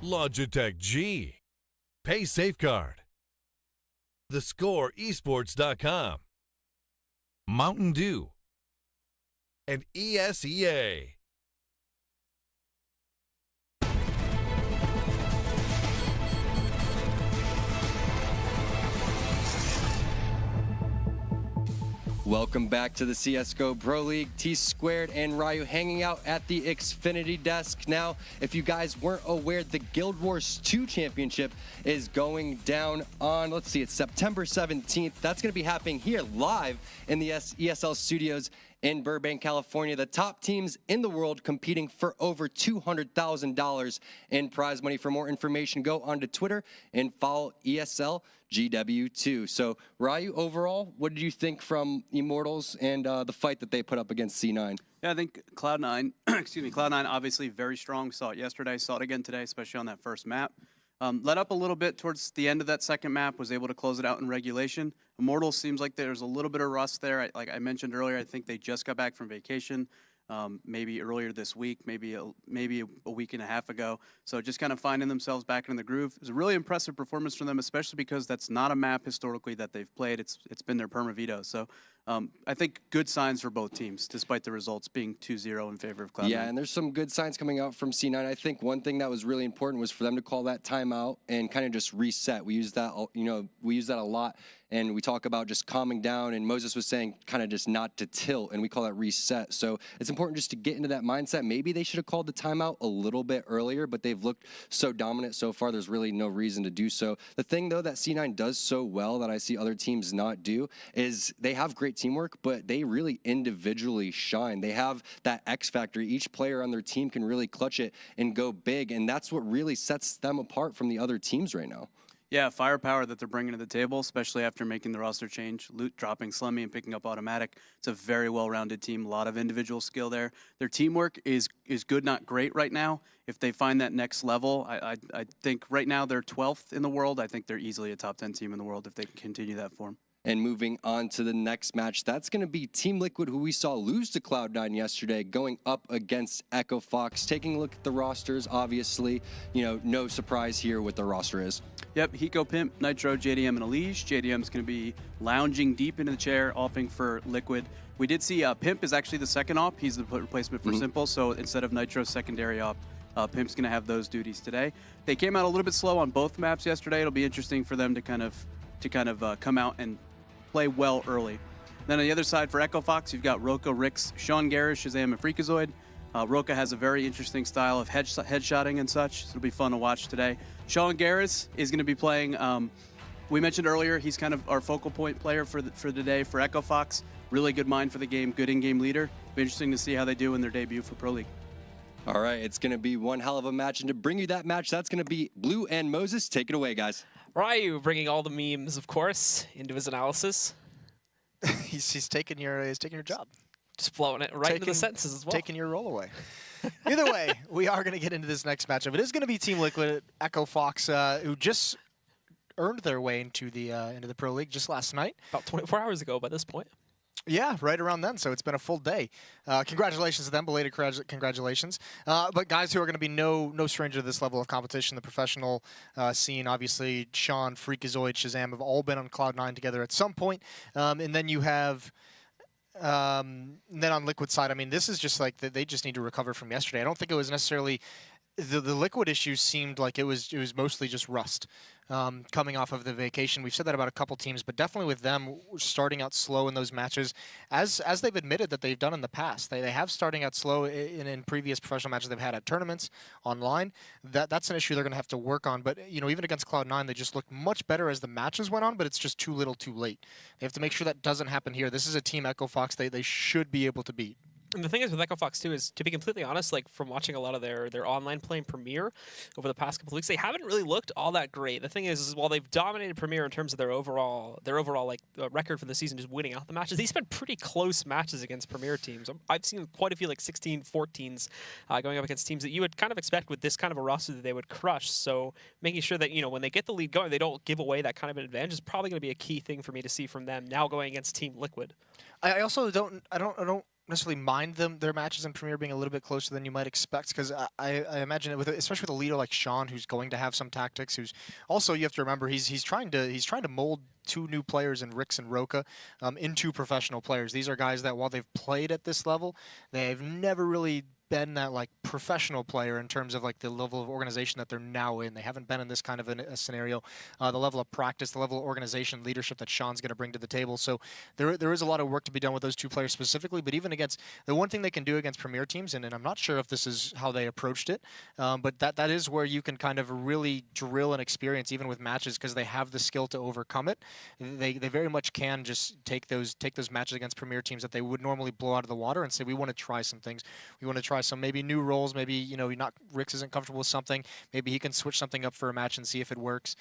Logitech G. Pay Safeguard. TheScoreEsports.com. Mountain Dew. And ESEA. Welcome back to the CSGO Pro League. T-Squared and Ryu hanging out at the Xfinity desk. Now, if you guys weren't aware, the Guild Wars 2 Championship is going down on, let's see, it's September 17th. That's going to be happening here live in the ESL studios in Burbank, California. The top teams in the world competing for over $200,000 in prize money. For more information, go onto Twitter and follow ESL GW2. So, Ryu, overall, what did you think from Immortals and the fight that they put up against C9? Yeah, I think Cloud9, Cloud9 obviously very strong. Saw it yesterday, saw it again today, especially on that first map. Let up a little bit towards the end of that second map, was able to close it out in regulation. Immortals seems like there's a little bit of rust there. Like I mentioned earlier, I think they just got back from vacation. Maybe earlier this week, maybe a week and a half ago. So just kind of finding themselves back in the groove. It was a really impressive performance from them, especially because that's not a map historically that they've played. It's been their perma veto. So I think good signs for both teams, despite the results being 2-0 in favor of Cloud9. Yeah, and there's some good signs coming out from C9. I think one thing that was really important was for them to call that timeout and kind of just reset. We use that, we use that a lot. And we talk about just calming down, and Moses was saying kind of just not to tilt, and we call that reset. So it's important just to get into that mindset. Maybe they should have called the timeout a little bit earlier, but they've looked so dominant so far, there's really no reason to do so. The thing, though, that C9 does so well that I see other teams not do is they have great teamwork, but they really individually shine. They have that X factor. Each player on their team can really clutch it and go big, and that's what really sets them apart from the other teams right now. Yeah, firepower that they're bringing to the table, especially after making the roster change, Loot dropping Slummy and picking up Automatic. It's a very well-rounded team, a lot of individual skill there. Their teamwork is good, not great right now. If they find that next level, I think right now they're 12th in the world. I think they're easily a top 10 team in the world if they can continue that form. And moving on to the next match, that's going to be Team Liquid, who we saw lose to Cloud9 yesterday, going up against EchoFox. Taking a look at the rosters, obviously, no surprise here what the roster is. Yep, Hiko, Pimp, Nitro, JDM, and Elige. JDM's going to be lounging deep into the chair, offing for Liquid. We did see Pimp is actually the second op. He's the replacement for Simple, so instead of Nitro's secondary op, Pimp's going to have those duties today. They came out a little bit slow on both maps yesterday. It'll be interesting for them to kind of come out and play well early. Then on the other side for EchoFox, you've got Roka, Rix, Sean Garris, Shazam, and Freakazoid. Roka has a very interesting style of headshotting and such, so it'll be fun to watch today. Sean Garris is going to be playing, we mentioned earlier, he's kind of our focal point player for today for EchoFox. Really good mind for the game, good in-game leader. Be interesting to see how they do in their debut for Pro League. All right, it's going to be one hell of a match, and to bring you that match, that's going to be Blue and Moses. Take it away, guys. Ryu bringing all the memes, of course, into his analysis. he's taking your job. Just blowing it right into the sentences as well. Taking your role away. Either way, we are going to get into this next matchup. It is going to be Team Liquid, EchoFox, who just earned their way into the Pro League just last night. About 24 hours ago by this point. Yeah, right around then, so it's been a full day. Congratulations to them, belated congratulations. But guys who are going to be no stranger to this level of competition, the professional scene, obviously, Sean, Freakazoid, Shazam have all been on Cloud9 together at some point. And then you have... then on Liquid side, I mean, this is just like they just need to recover from yesterday. I don't think it was necessarily the Liquid issues. Seemed like it was mostly just rust coming off of the vacation. We've said that about a couple teams, but definitely with them starting out slow in those matches, as they've admitted that they've done in the past. They have starting out slow in previous professional matches they've had at tournaments online. That's an issue they're going to have to work on. But even against Cloud9, they just looked much better as the matches went on. But it's just too little, too late. They have to make sure that doesn't happen here. This is a team EchoFox they should be able to beat. And the thing is with EchoFox too is, to be completely honest, like from watching a lot of their online play in Premier over the past couple of weeks, they haven't really looked all that great. The thing is while they've dominated Premier in terms of their overall like record for the season, just winning out the matches, they've spent pretty close matches against Premier teams. I've seen quite a few like 16-14s going up against teams that you would kind of expect with this kind of a roster that they would crush. So making sure that when they get the lead going, they don't give away that kind of an advantage is probably going to be a key thing for me to see from them now going against Team Liquid. I also don't necessarily mind their matches in Premier being a little bit closer than you might expect, because I imagine it with, especially with a leader like Sean, who's going to have some tactics. Who's also, you have to remember, he's trying to mold two new players in Rix and Roka into professional players. These are guys that, while they've played at this level, they've never really been that like professional player in terms of like the level of organization that they're now in. They haven't been in this kind of a scenario. The level of practice, the level of organization, leadership that Sean's going to bring to the table. So there is a lot of work to be done with those two players specifically. But even against the one thing they can do against Premier teams, and I'm not sure if this is how they approached it, but that is where you can kind of really drill and experience even with matches, because they have the skill to overcome it. They very much can just take those matches against Premier teams that they would normally blow out of the water and say, we want to try some things. We want to try some maybe new roles. Maybe Rix isn't comfortable with something. Maybe he can switch something up for a match and see if it works.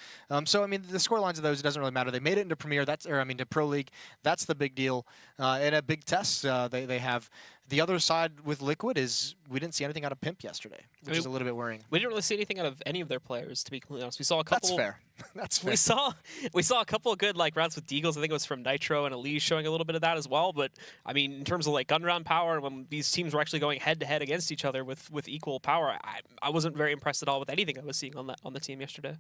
So I mean, the score lines of those, it doesn't really matter. They made it into Premier. To Pro League. That's the big deal. And a big test they have. The other side with Liquid is we didn't see anything out of Pimp yesterday, which is a little bit worrying. We didn't really see anything out of any of their players, to be completely honest. We saw a couple. That's fair. That's fair. We saw a couple of good rounds with Deagles. I think it was from Nitro and Elise showing a little bit of that as well. But I mean, in terms of gun round power, when these teams were actually going head to head against each other with equal power, I wasn't very impressed at all with anything I was seeing on the team yesterday.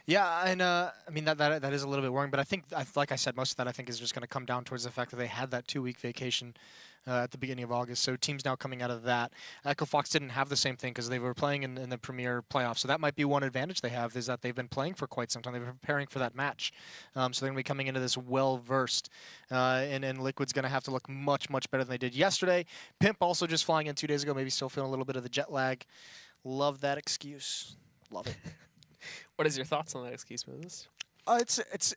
Yeah, and I mean that is a little bit worrying, but I think, like I said, most of that I think is just going to come down towards the fact that they had that 2-week vacation at the beginning of August. So teams now coming out of that. EchoFox didn't have the same thing because they were playing in the Premier playoffs. So that might be one advantage they have, is that they've been playing for quite some time. They've been preparing for that match. So they're going to be coming into this well-versed. And Liquid's going to have to look much, much better than they did yesterday. Pimp also just flying in 2 days ago, maybe still feeling a little bit of the jet lag. Love that excuse. Love it. What is your thoughts on that excuse, Moses?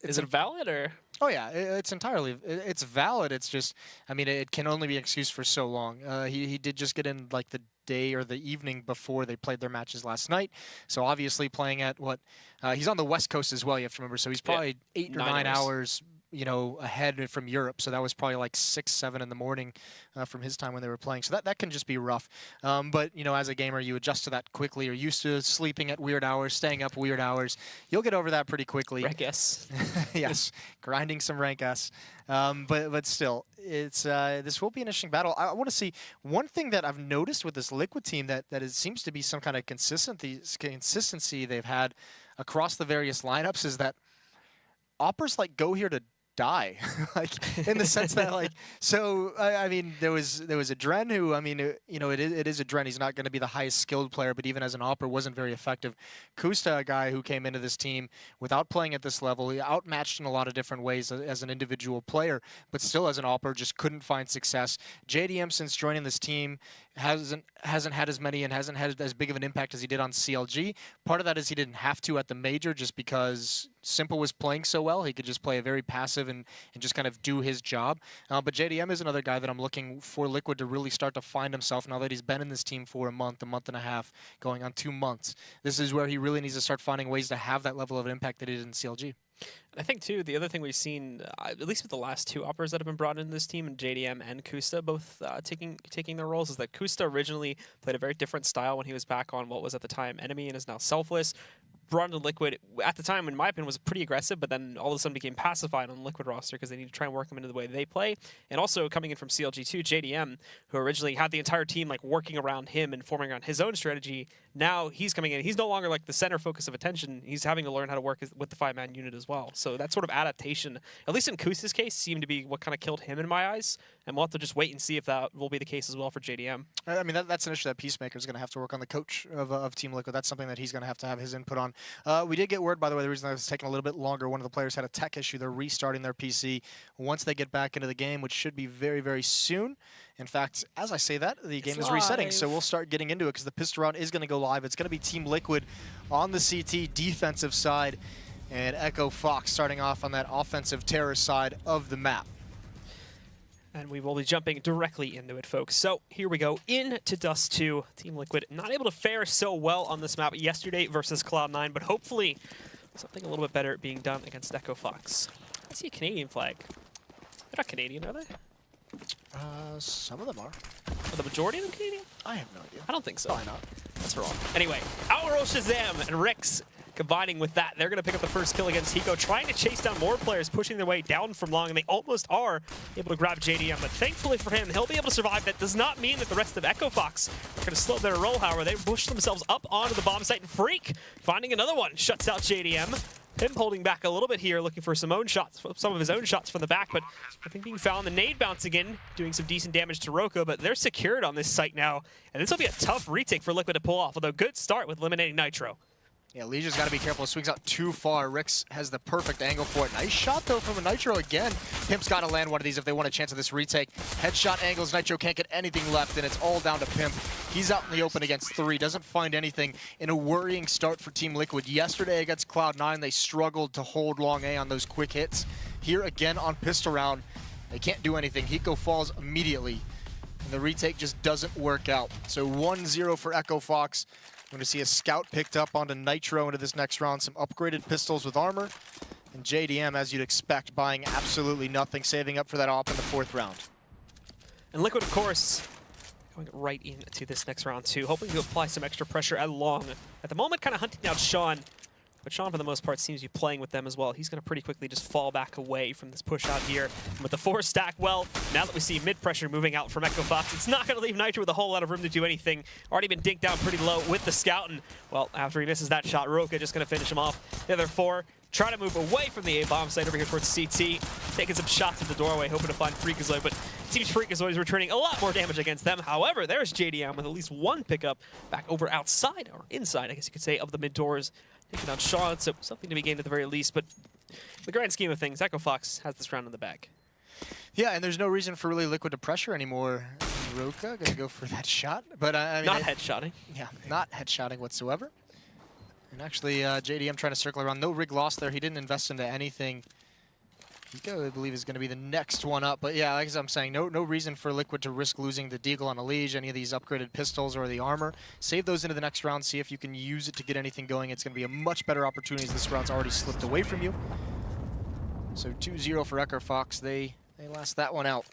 Is it valid or? Oh yeah, it's valid. It's just, I mean, it can only be excused for so long. He did just get in the day or the evening before they played their matches last night. So obviously playing at he's on the West Coast as well. You have to remember. So he's probably 8 or 9 hours. Ahead from Europe. So that was probably 6, 7 in the morning from his time when they were playing. So that can just be rough. But, as a gamer, you adjust to that quickly. You're used to sleeping at weird hours, staying up weird hours. You'll get over that pretty quickly. Rank S. Yes, grinding some rank S. But still, it's this will be an interesting battle. I want to see one thing that I've noticed with this Liquid team that seems to be some kind of consistency they've had across the various lineups is that Oppers go here to die, in the sense that I mean there was a Dren who, I mean, it is a Dren. He's not going to be the highest skilled player, but even as an Opper wasn't very effective. Kusta, a guy who came into this team without playing at this level, he outmatched in a lot of different ways as an individual player, but still as an Opper just couldn't find success. JDM, since joining this team, hasn't had as many and hasn't had as big of an impact as he did on CLG. Part of that is he didn't have to at the major just because Simple was playing so well. He could just play a very passive and just kind of do his job. But JDM is another guy that I'm looking for Liquid to really start to find himself now that he's been in this team for a month and a half, going on 2 months. This is where he really needs to start finding ways to have that level of impact that he did in CLG. I think, too, the other thing we've seen, at least with the last 2 Oppers that have been brought into this team, and JDM and Kusta both taking their roles, is that Kusta originally played a very different style when he was back on what was at the time Enemy and is now Selfless. Brought into Liquid at the time, in my opinion, was pretty aggressive, but then all of a sudden became pacified on the Liquid roster because they need to try and work him into the way they play. And also coming in from CLG2, JDM, who originally had the entire team working around him and forming around his own strategy. Now he's coming in. He's no longer the center focus of attention. He's having to learn how to work with the 5-man unit as well. So that sort of adaptation, at least in Kusta's case, seemed to be what kind of killed him in my eyes. And we'll have to just wait and see if that will be the case as well for JDM. I mean, that's an issue that Peacemaker is going to have to work on, the coach of Team Liquid. That's something that he's going to have his input on. We did get word, by the way, the reason that was taking a little bit longer, one of the players had a tech issue. They're restarting their PC once they get back into the game, which should be very, very soon. In fact, as I say that, the game is resetting, so we'll start getting into it because the pistol round is going to go live. It's going to be Team Liquid on the CT defensive side, and EchoFox starting off on that offensive terror side of the map. And we will be jumping directly into it, folks. So here we go, into Dust2. Team Liquid not able to fare so well on this map yesterday versus Cloud9, but hopefully something a little bit better being done against EchoFox. I see a Canadian flag. They're not Canadian, are they? Some of them are. Are the majority of them Canadian? I have no idea. I don't think so. Probably not. That's wrong. Anyway, our Shazam and Rix Combining with that, they're going to pick up the first kill against Hiko, trying to chase down more players, pushing their way down from long, and they almost are able to grab JDM, but thankfully for him, he'll be able to survive. That does not mean that the rest of EchoFox are going to slow their roll, however. They push themselves up onto the bomb site, and Freak, finding another one, shuts out JDM. Him holding back a little bit here, looking for some of his own shots from the back, but I think being found, the nade bouncing in, doing some decent damage to Roko, but they're secured on this site now, and this will be a tough retake for Liquid to pull off, although good start with eliminating Nitro. Yeah, Legion's got to be careful. Swings out too far. Rix has the perfect angle for it. Nice shot, though, from a Nitro again. Pimp's got to land one of these if they want a chance of this retake. Headshot angles. Nitro can't get anything left, and it's all down to Pimp. He's out in the open against 3. Doesn't find anything in a worrying start for Team Liquid. Yesterday against Cloud9, they struggled to hold long A on those quick hits. Here again on pistol round, they can't do anything. Hiko falls immediately, and the retake just doesn't work out. So 1-0 for EchoFox. We're going to see a scout picked up onto Nitro into this next round. Some upgraded pistols with armor. And JDM, as you'd expect, buying absolutely nothing, saving up for that op in the 4th round. And Liquid, of course, going right into this next round too, hoping to apply some extra pressure at long. At the moment, kind of hunting down Sean. But Sean, for the most part, seems to be playing with them as well. He's going to pretty quickly just fall back away from this push out here. And with the 4 stack, well, now that we see mid-pressure moving out from EchoFox, it's not going to leave Nitro with a whole lot of room to do anything. Already been dinked down pretty low with the scout. And, well, after he misses that shot, Roka just going to finish him off. The other 4 try to move away from the A-bomb site over here towards CT. Taking some shots at the doorway, hoping to find Freakazoid. But it seems Freakazoid is returning a lot more damage against them. However, there's JDM with at least 1 pickup back over outside, or inside, I guess you could say, of the mid-doors. Taking on Sean, so something to be gained at the very least. But in the grand scheme of things, EchoFox has this round in the bag. Yeah, and there's no reason for really Liquid to pressure anymore. Roka gonna go for that shot, but I mean, not headshotting. Yeah, not headshotting whatsoever. And actually, JDM trying to circle around. No rig lost there. He didn't invest into anything. Hiko, I believe, is going to be the next one up. But yeah, like I'm saying, no reason for Liquid to risk losing the Deagle on Elige, any of these upgraded pistols or the armor. Save those into the next round, see if you can use it to get anything going. It's going to be a much better opportunity as this round's already slipped away from you. So 2-0 for EchoFox. They last that one out.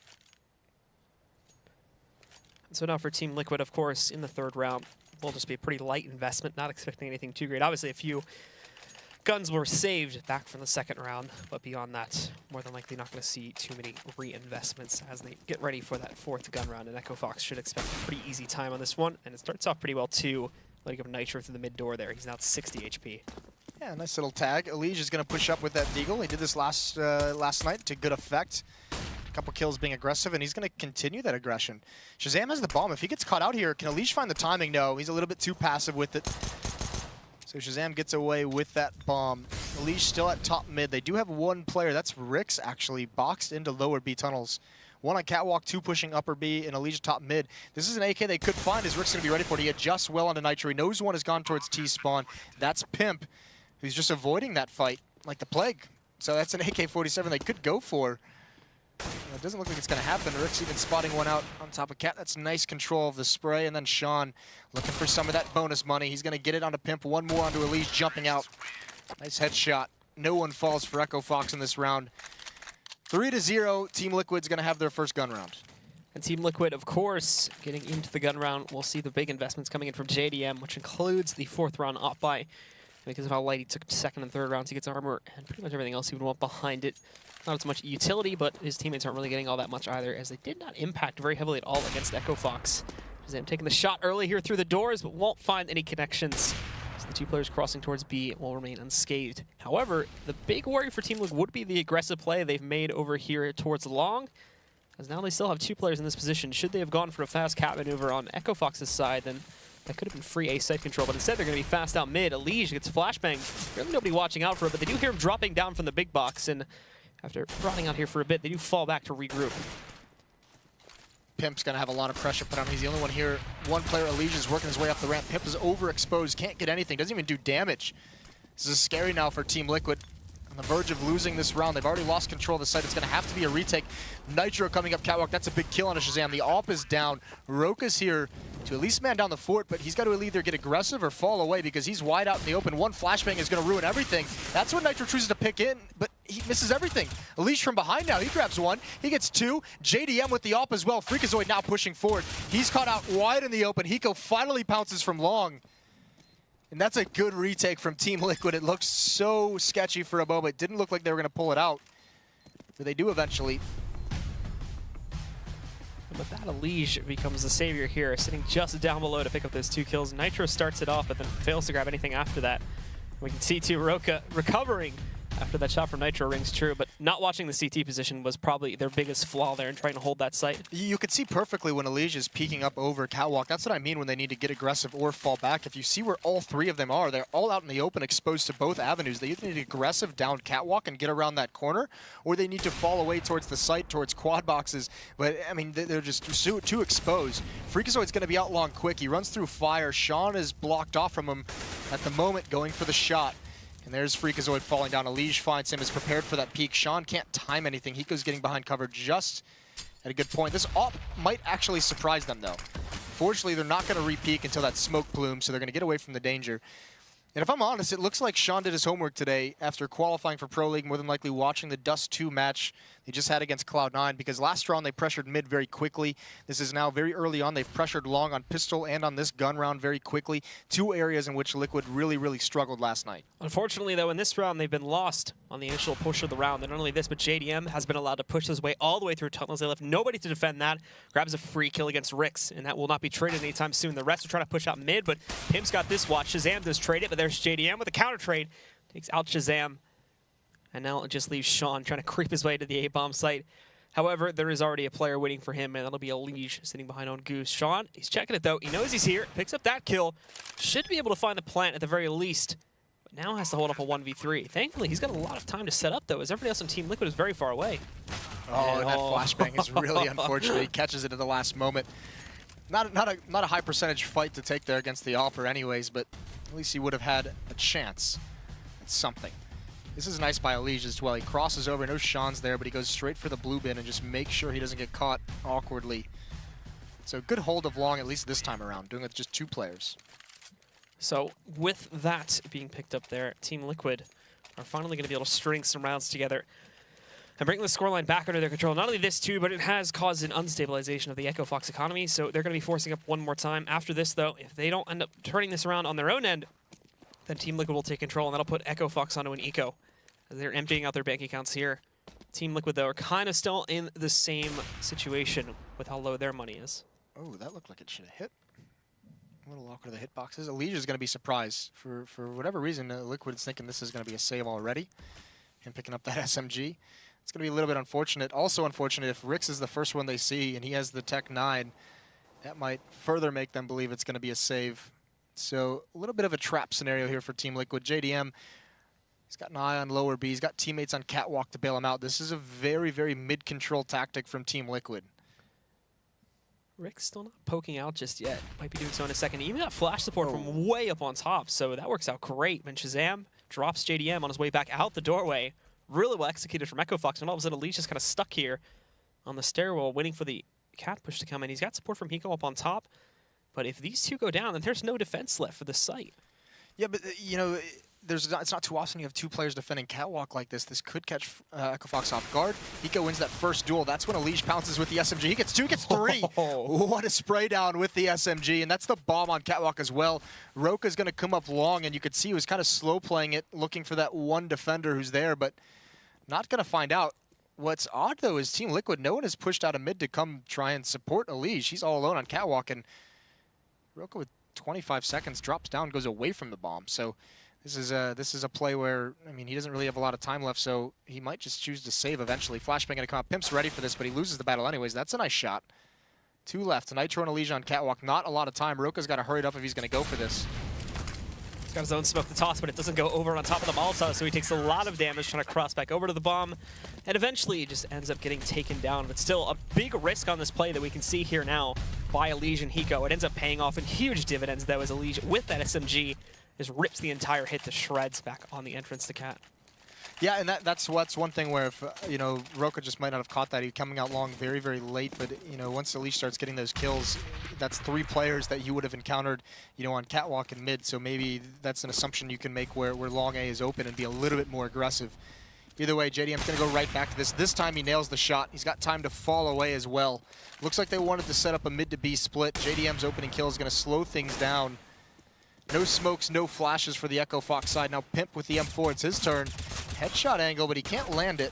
So now for Team Liquid, of course, in the 3rd round, will just be a pretty light investment, not expecting anything too great. Obviously, a few guns were saved back from the 2nd round, but beyond that, more than likely not going to see too many reinvestments as they get ready for that 4th gun round, and EchoFox should expect a pretty easy time on this one, and it starts off pretty well too, letting up Nitro through the mid door there. He's now at 60 HP. Yeah, nice little tag. Elige is going to push up with that Deagle. He did this last night to good effect. A couple kills being aggressive, and he's going to continue that aggression. Shazam has the bomb. If he gets caught out here, can Elige find the timing? No, he's a little bit too passive with it. So Shazam gets away with that bomb. Elige still at top mid. They do have 1 player. That's Rix, actually, boxed into lower B tunnels. 1 on Catwalk, 2 pushing upper B, and Elige top mid. This is an AK they could find as Rix going to be ready for it. He adjusts well onto Nitro. He knows 1 has gone towards T-spawn. That's Pimp, who's just avoiding that fight like the plague. So that's an AK-47 they could go for. It doesn't look like it's going to happen. Rick's even spotting 1 out on top of Cat. That's nice control of the spray. And then Sean looking for some of that bonus money. He's going to get it onto Pimp. 1 more onto Elige, jumping out. Nice headshot. No one falls for EchoFox in this round. 3-0. Team Liquid's going to have their first gun round. And Team Liquid, of course, getting into the gun round. We'll see the big investments coming in from JDM, which includes the 4th round op buy. Because of how light he took 2nd and 3rd rounds, he gets armor and pretty much everything else he would want behind it. Not as much utility, but his teammates aren't really getting all that much either, as they did not impact very heavily at all against EchoFox. Shazam taking the shot early here through the doors, but won't find any connections. So the 2 players crossing towards B will remain unscathed. However, the big worry for Team Liquid would be the aggressive play they've made over here towards long, as now they still have 2 players in this position. Should they have gone for a fast cat maneuver on EchoFox's side, then that could have been free A site control, but instead they're going to be fast out mid. Elige gets flashbang. Really nobody watching out for it, but they do hear him dropping down from the big box, and after rotting out here for a bit, they do fall back to regroup. Pimp's going to have a lot of pressure put on him. He's the only one here. 1 player, Elige, is working his way up the ramp. Pimp is overexposed, can't get anything, doesn't even do damage. This is scary now for Team Liquid. On the verge of losing this round. They've already lost control of the site. It's going to have to be a retake. Nitro coming up Catwalk. That's a big kill on a Shazam. The AWP is down. Roka's here to at least man down the fort, but he's got to either get aggressive or fall away because he's wide out in the open. 1 flashbang is going to ruin everything. That's what Nitro chooses to pick in, but he misses everything. Elige from behind now. He grabs 1. He gets 2. JDM with the AWP as well. Freakazoid now pushing forward. He's caught out wide in the open. Hiko finally pounces from long. And that's a good retake from Team Liquid. It looked so sketchy for a moment. Didn't look like they were going to pull it out. But they do eventually. And with that, Elige becomes the savior here, sitting just down below to pick up those 2 kills. Nitro starts it off, but then fails to grab anything after that. We can see too Roka recovering after that shot from Nitro rings true, but not watching the CT position was probably their biggest flaw there in trying to hold that site. You could see perfectly when Elige is peeking up over Catwalk. That's what I mean when they need to get aggressive or fall back. If you see where all 3 of them are, they're all out in the open, exposed to both avenues. They either need aggressive down Catwalk and get around that corner, or they need to fall away towards the site, towards quad boxes. But, I mean, they're just too exposed. Freakazoid's going to be out long quick. He runs through fire. Sean is blocked off from him at the moment, going for the shot. And there's Freakazoid falling down. Elige finds him, is prepared for that peek. Sean can't time anything. Hiko's getting behind cover just at a good point. This AWP might actually surprise them, though. Fortunately, they're not going to re-peek until that smoke plumes, so they're going to get away from the danger. And if I'm honest, it looks like Sean did his homework today after qualifying for Pro League, more than likely watching the Dust2 match they just had against Cloud9, because last round they pressured mid very quickly. This is now very early on. They've pressured long on pistol and on this gun round very quickly. 2 areas in which Liquid really struggled last night. Unfortunately, though, in this round, they've been lost on the initial push of the round. And not only this, but JDM has been allowed to push his way all the way through tunnels. They left nobody to defend that. Grabs a free kill against Rix, and that will not be traded anytime soon. The rest are trying to push out mid, but Pimp's got this watch. Shazam does trade it, but there's JDM with a counter trade. Takes out Shazam. And now it just leaves Sean trying to creep his way to the A-bomb site. However, there is already a player waiting for him, and that'll be Elige sitting behind on Goose. Sean, he's checking it, though. He knows he's here. Picks up that kill. Should be able to find the plant at the very least. But now has to hold up a 1v3. Thankfully, he's got a lot of time to set up, though, as everybody else on Team Liquid is very far away. Oh, and that flashbang is really unfortunate. He catches it at the last moment. Not a high percentage fight to take there against the AWPer anyways, but at least he would have had a chance at something. This is nice by Elige as well. He crosses over, no Sean's there, but he goes straight for the blue bin and just makes sure he doesn't get caught awkwardly. So good hold of long, at least this time around, doing it with just 2 players. So with that being picked up there, Team Liquid are finally going to be able to string some rounds together and bring the scoreline back under their control. Not only this too, but it has caused an unstabilization of the EchoFox economy, so they're going to be forcing up one more time. After this, though, if they don't end up turning this around on their own end, then Team Liquid will take control, and that'll put EchoFox onto an eco. As they're emptying out their bank accounts here. Team Liquid, though, are kind of still in the same situation with how low their money is. Oh, that looked like it should have hit. A little awkward of the hitboxes. Elige is going to be surprised. For whatever reason, Liquid is thinking this is going to be a save already. And picking up that SMG. It's going to be a little bit unfortunate. Also unfortunate if Rix is the first one they see and he has the Tech 9. That might further make them believe it's going to be a save. So a little bit of a trap scenario here for Team Liquid. JDM, he's got an eye on lower B. He's got teammates on Catwalk to bail him out. This is a very mid-control tactic from Team Liquid. Rick's still not poking out just yet. Might be doing so in a second. He even got flash support from way up on top, so that works out great. When Shazam drops JDM on his way back out the doorway, really well executed from EchoFox, and all of a sudden Elige is kind of stuck here on the stairwell waiting for the cat push to come in. He's got support from Hiko up on top, but if these 2 go down, then there's no defense left for this site. Yeah, but, you know, it's not too often you have 2 players defending Catwalk like this. This could catch EchoFox off guard. Hiko wins that first duel. That's when Elige pounces with the SMG. He gets 2, he gets 3. What a spray down with the SMG, and that's the bomb on Catwalk as well. Roka's going to come up long, and you could see he was kind of slow playing it, looking for that one defender who's there, but not going to find out. What's odd, though, is Team Liquid, no one has pushed out of mid to come try and support Elige. He's all alone on Catwalk, and Roka with 25 seconds drops down, goes away from the bomb. So this is a play where, I mean, he doesn't really have a lot of time left, so he might just choose to save eventually. Flashbang going to come up. Pimp's ready for this, but he loses the battle anyways. That's a nice shot. 2 left. Nitro and Elige on Catwalk. Not a lot of time. Roka's got to hurry it up if he's going to go for this. He's got his own smoke to toss, but it doesn't go over on top of the Molotov, so he takes a lot of damage trying to cross back over to the bomb, and eventually he just ends up getting taken down. But still, a big risk on this play that we can see here now by Elige and Hiko. It ends up paying off in huge dividends, though, as Elige, with that SMG, just rips the entire hit to shreds back on the entrance to Cat. Yeah, and that's one thing where, if, you know, Roka just might not have caught that. He's coming out long very late, but, you know, once Elige starts getting those kills, that's 3 players that you would have encountered, you know, on Catwalk and mid, so maybe that's an assumption you can make where long A is open and be a little bit more aggressive. Either way, JDM's going to go right back to this. This time he nails the shot. He's got time to fall away as well. Looks like they wanted to set up a mid to B split. JDM's opening kill is going to slow things down. No smokes, no flashes for the EchoFox side. Now Pimp with the M4, it's his turn. Headshot angle, but he can't land it.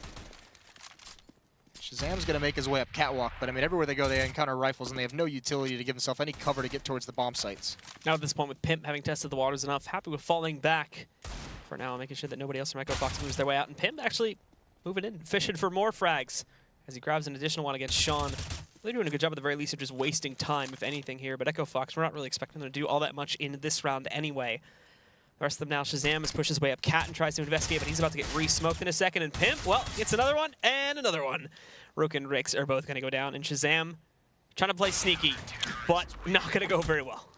Shazam's going to make his way up catwalk, but I mean, everywhere they go, they encounter rifles, and they have no utility to give himself any cover to get towards the bomb sites. Now at this point, with Pimp having tested the waters enough, happy with falling back for now, making sure that nobody else from EchoFox moves their way out. And Pimp actually moving in, fishing for more frags as he grabs an additional one against Sean. They're doing a good job at the very least of just wasting time, if anything, here. But EchoFox, we're not really expecting them to do all that much in this round anyway. The rest of them now, Shazam has pushed his way up. Cat and tries to investigate, but he's about to get re-smoked in a second. And Pimp, well, gets another one and another one. Rook and Rix are both going to go down. And Shazam trying to play sneaky, but not going to go very well.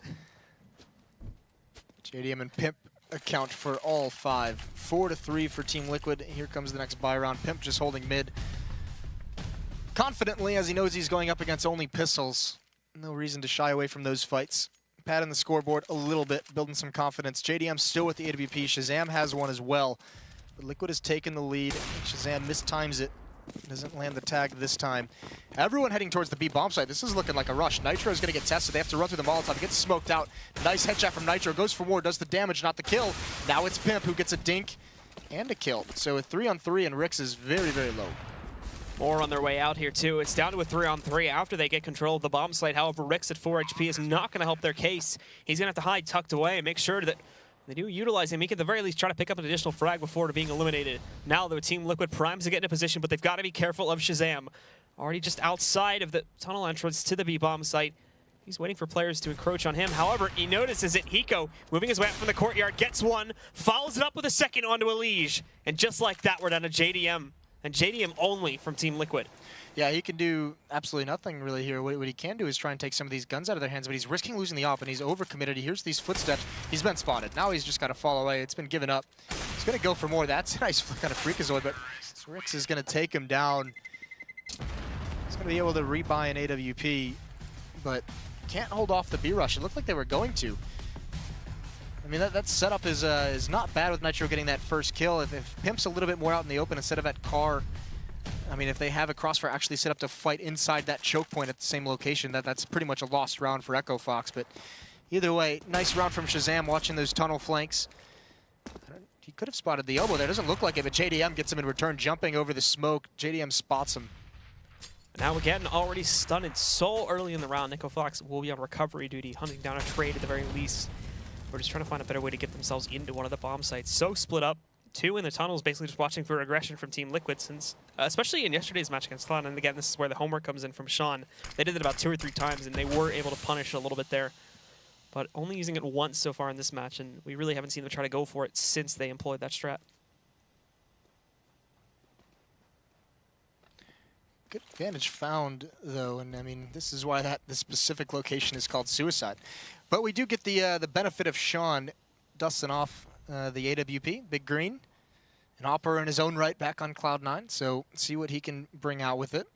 JDM and Pimp account for all 5. 4-3 for Team Liquid. Here comes the next buy round. Pimp just holding mid confidently, as he knows he's going up against only pistols. No reason to shy away from those fights. Padding the scoreboard a little bit, building some confidence. JDM still with the AWP. Shazam has one as well. But Liquid has taken the lead. Shazam mistimes it. Doesn't land the tag this time. Everyone heading towards the B bomb site. This is looking like a rush. Nitro is going to get tested. They have to run through the Molotov. Gets smoked out. Nice headshot from Nitro. Goes for more. Does the damage, not the kill. Now it's Pimp who gets a dink and a kill. So a 3-on-3, and Rix is very, very low. More on their way out here, too. It's down to a 3-on-3 after they get control of the bomb site. However, Rix at 4 HP is not going to help their case. He's going to have to hide tucked away and make sure that they do utilize him. He can at the very least try to pick up an additional frag before being eliminated. Now, though, Team Liquid primes to get in a position, but they've got to be careful of Shazam. Already just outside of the tunnel entrance to the B bomb site. He's waiting for players to encroach on him. However, he notices it. Hiko moving his way up from the courtyard, gets one, follows it up with a second onto Elige. And just like that, we're down to JDM. And JDM only from Team Liquid. Yeah, he can do absolutely nothing really here. What he can do is try and take some of these guns out of their hands, but he's risking losing the op, and he's overcommitted. He hears these footsteps. He's been spotted. Now he's just got to fall away. It's been given up. He's going to go for more. That's a nice flick on a Freakazoid, but Rix is going to take him down. He's going to be able to rebuy an AWP, but can't hold off the B-rush. It looked like they were going to. I mean, that setup is not bad with Nitro getting that first kill. If Pimp's a little bit more out in the open instead of at car, I mean, if they have a Crossfire actually set up to fight inside that choke point at the same location, that's pretty much a lost round for EchoFox. But either way, nice round from Shazam watching those tunnel flanks. He could have spotted the elbow there. Doesn't look like it, but JDM gets him in return, jumping over the smoke. JDM spots him. Now again, already stunned so early in the round. EchoFox will be on recovery duty, hunting down a trade at the very least. We're just trying to find a better way to get themselves into one of the bomb sites. So split up. 2 in the tunnels, basically just watching for aggression from Team Liquid, since especially in yesterday's match against Cloud. And again, this is where the homework comes in from Sean. They did it about 2 or 3 times, and they were able to punish a little bit there. But only using it once so far in this match, and we really haven't seen them try to go for it since they employed that strat. Good advantage found, though, and I mean, this is why this specific location is called Suicide. But we do get the benefit of Sean dusting off the AWP, Big Green. An Opera in his own right back on Cloud9, so see what he can bring out with it.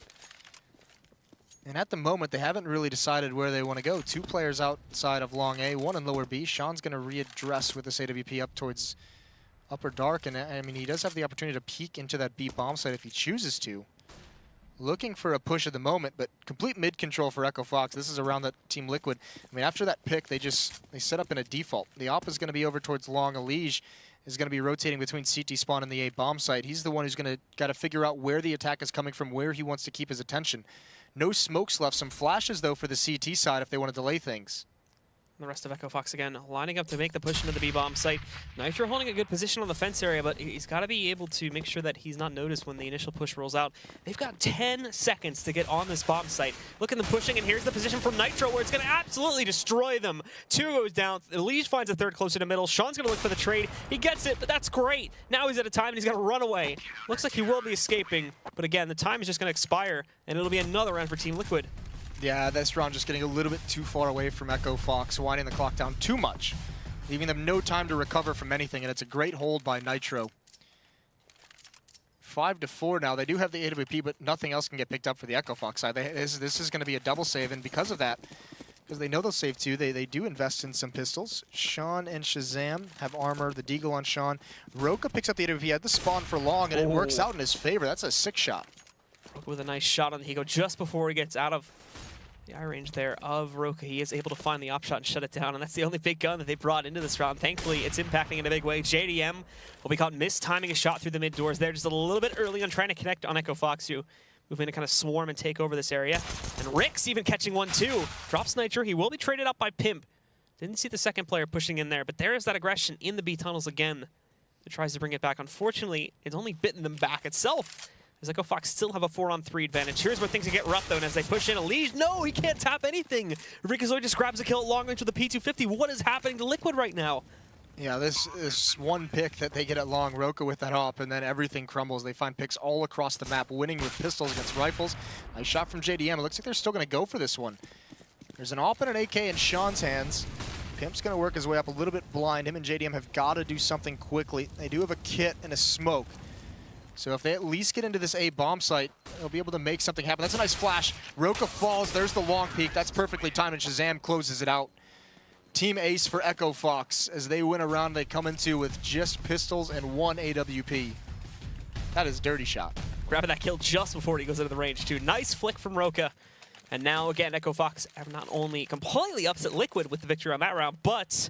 And at the moment, they haven't really decided where they want to go. 2 players outside of long A, 1 in lower B. Sean's going to readdress with this AWP up towards upper dark, and I mean, he does have the opportunity to peek into that B bomb site if he chooses to. Looking for a push at the moment, but complete mid control for EchoFox. This is around that Team Liquid. I mean, after that pick, they set up in a default. The op is going to be over towards long. Elige is going to be rotating between CT spawn and the A bomb site. He's the one who's going to got to figure out where the attack is coming from, where he wants to keep his attention. No smokes left. Some flashes, though, for the CT side if they want to delay things. The rest of EchoFox again lining up to make the push into the B-bomb site. Nitro holding a good position on the fence area, but he's got to be able to make sure that he's not noticed when the initial push rolls out. They've got 10 seconds to get on this bomb site. Look at them pushing, and here's the position from Nitro where it's going to absolutely destroy them. 2 goes down. Elige finds a third closer to middle. Sean's going to look for the trade. He gets it, but that's great. Now he's at a time, and he's got to run away. Looks like he will be escaping, but again, the time is just going to expire, and it'll be another round for Team Liquid. Yeah, this round just getting a little bit too far away from EchoFox, winding the clock down too much, leaving them no time to recover from anything, and it's a great hold by Nitro. 5-4 now. They do have the AWP, but nothing else can get picked up for the EchoFox side. This is going to be a double save, and because of that, because they know they'll save 2, they do invest in some pistols. Sean and Shazam have armor, the Deagle on Sean. Roka picks up the AWP, had the spawn for long, and it works out in his favor. That's a 6 shot. With a nice shot on Hiko just before he gets out of The eye range there of Roka. He is able to find the op shot and shut it down, and that's the only big gun that they brought into this round. Thankfully, it's impacting in a big way. JDM will be caught mistiming a shot through the mid doors there, just a little bit early on trying to connect on EchoFox, who move in to kind of swarm and take over this area. And Rick's even catching one too. Drops Nitro. He will be traded up by Pimp. Didn't see the second player pushing in there, but there is that aggression in the B tunnels again. It tries to bring it back. Unfortunately, it's only bitten them back itself. As EchoFox still have a 4-on-3 advantage. Here's where things get rough, though, and as they push in, Elige, no, he can't tap anything. Rikazoid just grabs a kill at long range with the P250. What is happening to Liquid right now? Yeah, this one pick that they get at long, Roka with that op, and then everything crumbles. They find picks all across the map, winning with pistols against rifles. Nice shot from JDM. It looks like they're still going to go for this one. There's an op and an AK in Sean's hands. Pimp's going to work his way up a little bit blind. Him and JDM have got to do something quickly. They do have a kit and a smoke. So if they at least get into this A bomb site, they'll be able to make something happen. That's a nice flash. Roka falls. There's the long peek. That's perfectly timed, and Shazam closes it out. Team ace for EchoFox. As they win a round, they come into with just pistols and 1 AWP. That is a dirty shot. Grabbing that kill just before he goes into the range, too. Nice flick from Roka. And now, again, EchoFox have not only completely upset Liquid with the victory on that round, but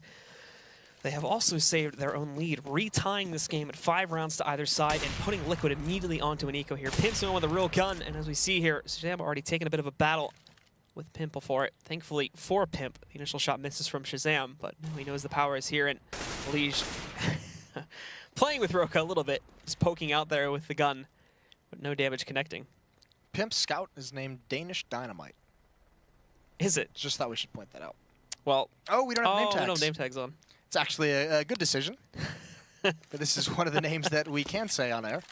they have also saved their own lead, retying this game at 5 rounds to either side and putting Liquid immediately onto an eco here. Pimp's the one with a real gun, and as we see here, Shazam already taken a bit of a battle with Pimp before it. Thankfully for Pimp, the initial shot misses from Shazam, but now he knows the power is here, and Elige playing with Roka a little bit, just poking out there with the gun, but no damage connecting. Pimp's scout is named Danish Dynamite. Is it? Just thought we should point that out. Well, oh, we don't have name tags. We don't have name tags on. It's actually a good decision. But this is one of the names that we can say on air.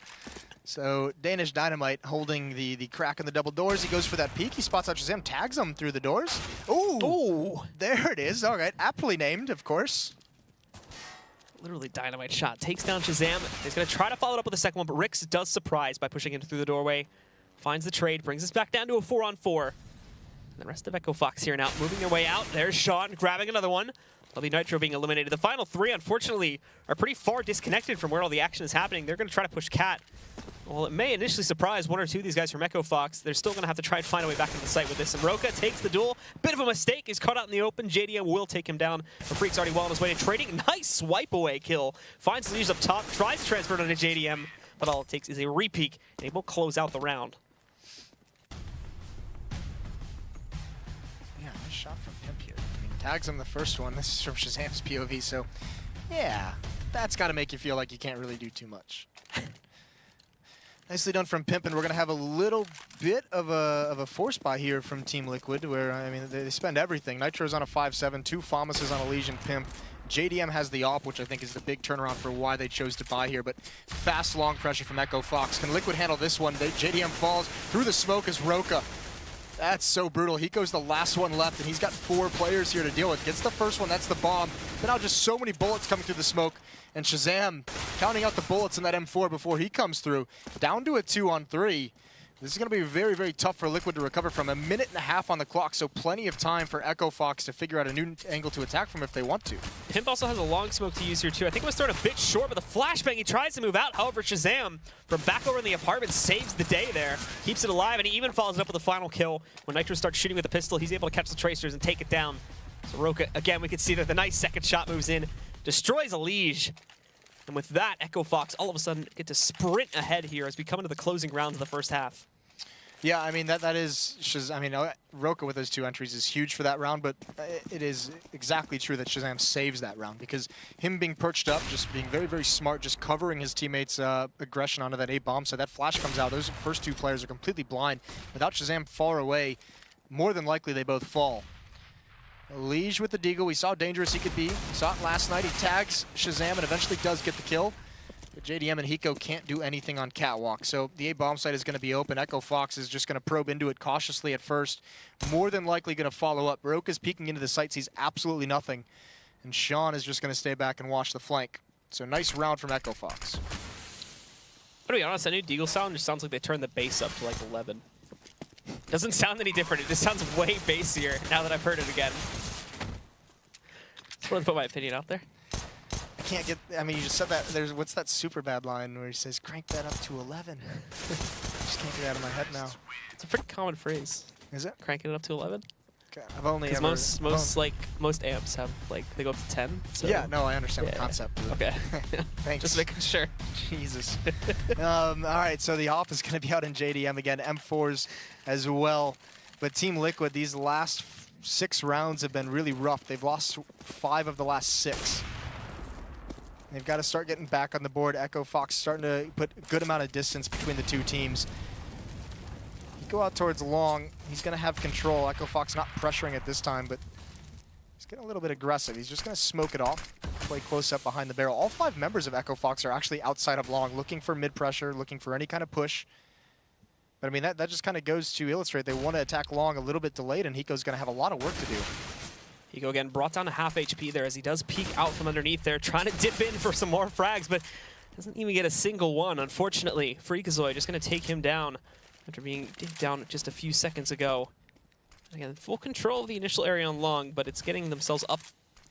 So Danish Dynamite holding the crack in the double doors. He goes for that peek. He spots out Shazam, tags him through the doors. Ooh, ooh, there it is. All right, aptly named, of course. Literally dynamite shot. Takes down Shazam. He's going to try to follow it up with a second one, but Rix does surprise by pushing him through the doorway. Finds the trade, brings us back down to a 4-on-4. And the rest of EchoFox here now moving their way out. There's Sean grabbing another one. Lovely Nitro being eliminated. The final 3, unfortunately, are pretty far disconnected from where all the action is happening. They're going to try to push Cat. Well, it may initially surprise 1 or 2 of these guys from EchoFox. They're still going to have to try and find a way back into the site with this. And Roka takes the duel. Bit of a mistake. He's caught out in the open. JDM will take him down. The Freak's already well on his way to trading. Nice swipe away kill. Finds Elige up top. Tries to transfer it onto JDM. But all it takes is a re-peek. And he will close out the round. Yeah, nice shot from Pimp here. I mean, tags him the first one. This is from Shazam's POV. So, yeah, that's got to make you feel like you can't really do too much. Nicely done from Pimp, and we're going to have a little bit of a force buy here from Team Liquid, where, I mean, they spend everything. Nitro's on a 5-7, 2 Famas on a Legion Pimp. JDM has the op, which I think is the big turnaround for why they chose to buy here, but fast, long pressure from EchoFox. Can Liquid handle this one? JDM falls through the smoke as Roka. That's so brutal. He goes the last one left, and he's got 4 players here to deal with. Gets the first one, that's the bomb. But now just so many bullets coming through the smoke. And Shazam counting out the bullets in that M4 before he comes through. Down to a 2-on-3. This is going to be very, very tough for Liquid to recover from. 1.5 minutes on the clock, so plenty of time for EchoFox to figure out a new angle to attack from if they want to. Pimp also has a long smoke to use here, too. I think it was thrown a bit short, but the flashbang, he tries to move out. However, Shazam, from back over in the apartment, saves the day there. Keeps it alive, and he even follows it up with a final kill. When Nitro starts shooting with the pistol, he's able to catch the tracers and take it down. So Roka, again, we can see that the nice second shot moves in, destroys Elige. And with that, EchoFox all of a sudden get to sprint ahead here as we come into the closing rounds of the first half. Yeah, I mean, that is, I mean, Roka with those 2 entries is huge for that round, but it is exactly true that Shazam saves that round because him being perched up, just being very, very smart, just covering his teammates' aggression onto that A bomb, so that flash comes out. Those first 2 players are completely blind. Without Shazam far away, more than likely they both fall. Elige with the deagle. We saw how dangerous he could be. Saw it last night. He tags Shazam and eventually does get the kill. But JDM and Hiko can't do anything on Catwalk. So the A bomb site is going to be open. EchoFox is just going to probe into it cautiously at first. More than likely going to follow up. Roka's peeking into the site, sees absolutely nothing. And Sean is just going to stay back and watch the flank. So nice round from EchoFox. To be honest, that new deagle sound just sounds like they turned the bass up to like 11. Doesn't sound any different. It just sounds way bassier now that I've heard it again. Just wanted to put my opinion out there. I can't get, I mean, you just said that. There's, what's that super bad line where he says, crank that up to 11? Just can't get it out of my head now. It's a pretty common phrase. Is it? Cranking it up to 11? I've only ever... most amps have, like, they go up to 10. So. Yeah, no, I understand the Yeah. concept. Okay. Thanks. Just making sure. Jesus. All right, so the off is going to be out in JDM again, M4s as well. But Team Liquid, these last 6 rounds have been really rough. They've lost 5 of the last 6. They've got to start getting back on the board. EchoFox starting to put a good amount of distance between the two teams. You go out towards long, he's going to have control. EchoFox not pressuring it this time, but he's getting a little bit aggressive. He's just going to smoke it off, play close up behind the barrel. All 5 members of EchoFox are actually outside of long, looking for mid-pressure, looking for any kind of push. But I mean, that just kind of goes to illustrate they want to attack long a little bit delayed, and Hiko's going to have a lot of work to do. Hiko again brought down to half HP there as he does peek out from underneath there, trying to dip in for some more frags, but doesn't even get a single one. Unfortunately, Freakazoid just going to take him down after being digged down just a few seconds ago. Again, full control of the initial area on long, but it's getting themselves up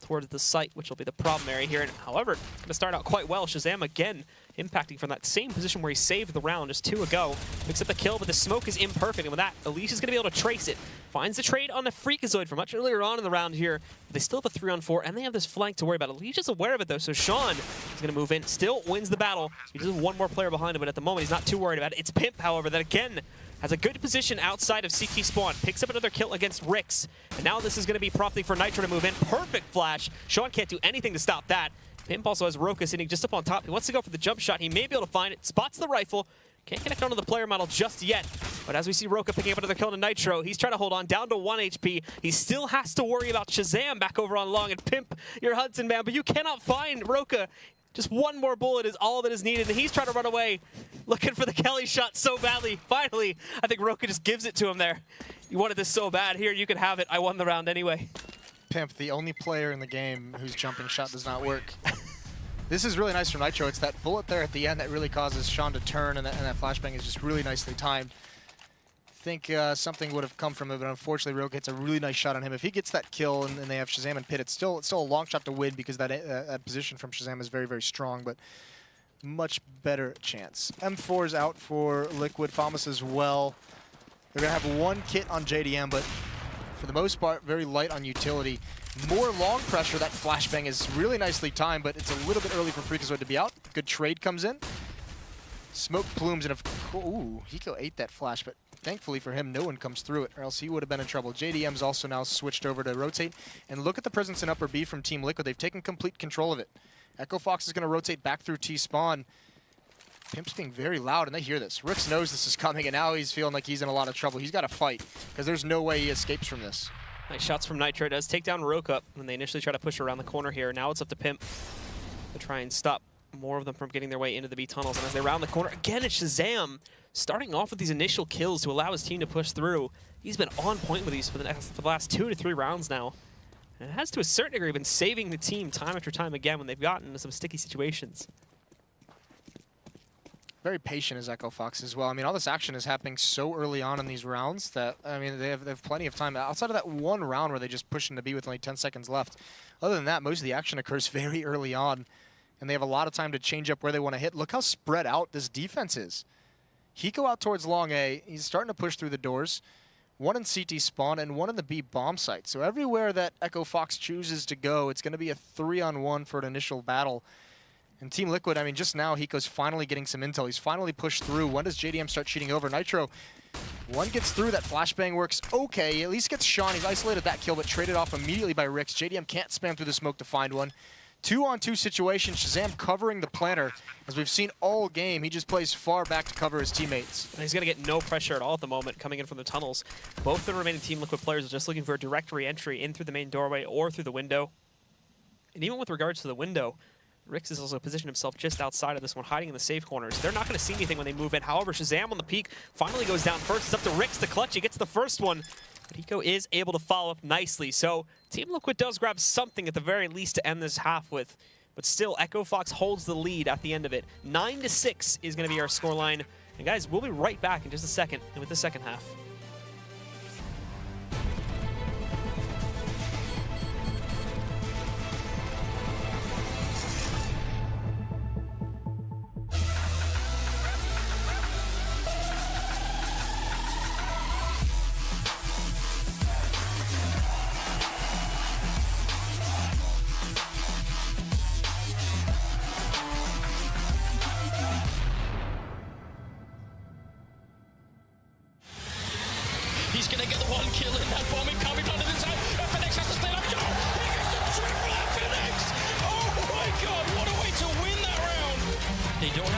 towards the site, which will be the problem area here. And however, going to start out quite well. Shazam again impacting from that same position where he saved the round just 2 ago. Picks up the kill, but the smoke is imperfect. And with that, Elise is going to be able to trace it. Finds the trade on the Freakazoid from much earlier on in the round here. But they still have a 3-on-4, and they have this flank to worry about. Elise is aware of it, though, so Sean is going to move in. Still wins the battle. He does have 1 more player behind him, but at the moment, he's not too worried about it. It's Pimp, however, that again has a good position outside of CT spawn. Picks up another kill against Rix. And now this is going to be prompting for Nitro to move in. Perfect flash. Sean can't do anything to stop that. Pimp also has Roka sitting just up on top. He wants to go for the jump shot. He may be able to find it. Spots the rifle. Can't connect onto the player model just yet. But as we see Roka picking up another kill to Nitro, he's trying to hold on down to 1 HP. He still has to worry about Shazam back over on long. And Pimp, you're Hudson, man. But you cannot find Roka. Just 1 more bullet is all that is needed, and he's trying to run away, looking for the Kelly shot so badly. Finally, I think Roka just gives it to him there. You wanted this so bad. Here, you can have it. I won the round anyway. Pimp, the only player in the game whose jumping shot does not work. This is really nice from Nitro. It's that bullet there at the end that really causes Sean to turn, and that flashbang is just really nicely timed. I think something would have come from it, but unfortunately Roka hits a really nice shot on him. If he gets that kill and they have Shazam and Pit, it's still a long shot to win because that position from Shazam is very, very strong, but much better chance. M4's out for Liquid, Famas as well. They're going to have 1 kit on JDM, but for the most part, very light on utility. More long pressure. That flashbang is really nicely timed, but it's a little bit early for Freakazoid to be out. Good trade comes in. Smoke plumes, and ooh, Hiko ate that flash, but thankfully for him, no one comes through it, or else he would have been in trouble. JDM's also now switched over to rotate, and look at the presence in upper B from Team Liquid. They've taken complete control of it. EchoFox is going to rotate back through T-spawn. Pimp's being very loud, and they hear this. Rix knows this is coming, and now he's feeling like he's in a lot of trouble. He's got to fight, because there's no way he escapes from this. Nice shots from Nitro. Does take down Roka when they initially try to push around the corner here. Now it's up to Pimp to try and stop more of them from getting their way into the B tunnels. And as they round the corner, again, it's Shazam starting off with these initial kills to allow his team to push through. He's been on point with these for the last 2 to 3 rounds now. And it has, to a certain degree, been saving the team time after time again when they've gotten into some sticky situations. Very patient is EchoFox as well. I mean, all this action is happening so early on in these rounds that, I mean, they have plenty of time. Outside of that 1 round where they just push into B with only 10 seconds left, other than that, most of the action occurs very early on, and they have a lot of time to change up where they want to hit. Look how spread out this defense is. Hiko out towards long A. He's starting to push through the doors. 1 in CT spawn and 1 in the B bomb site. So everywhere that EchoFox chooses to go, it's going to be a 3-on-1 for an initial battle. And Team Liquid, I mean, just now, Hiko's finally getting some intel. He's finally pushed through. When does JDM start cheating over? Nitro, 1 gets through. That flashbang works okay. At least gets Sean. He's isolated that kill, but traded off immediately by Rix. JDM can't spam through the smoke to find one. 2-on-2 situation. Shazam covering the planter. As we've seen all game, he just plays far back to cover his teammates. And he's going to get no pressure at all at the moment coming in from the tunnels. Both the remaining Team Liquid players are just looking for a direct re-entry in through the main doorway or through the window. And even with regards to the window, Rix has also positioned himself just outside of this one, hiding in the safe corners. They're not going to see anything when they move in. However, Shazam on the peak finally goes down first. It's up to Rix to clutch. He gets the first one. But Hiko is able to follow up nicely. So Team Liquid does grab something at the very least to end this half with. But still, EchoFox holds the lead at the end of it. 9-6 is going to be our scoreline. And guys, we'll be right back in just a second and with the second half.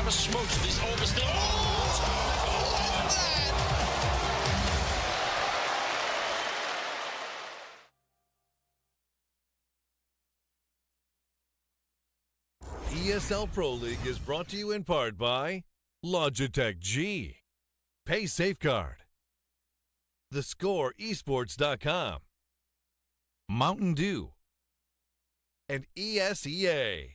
never smoked this August. ESL Pro League is brought to you in part by Logitech G, Pay Safeguard, TheScoreEsports.com, Mountain Dew, and ESEA.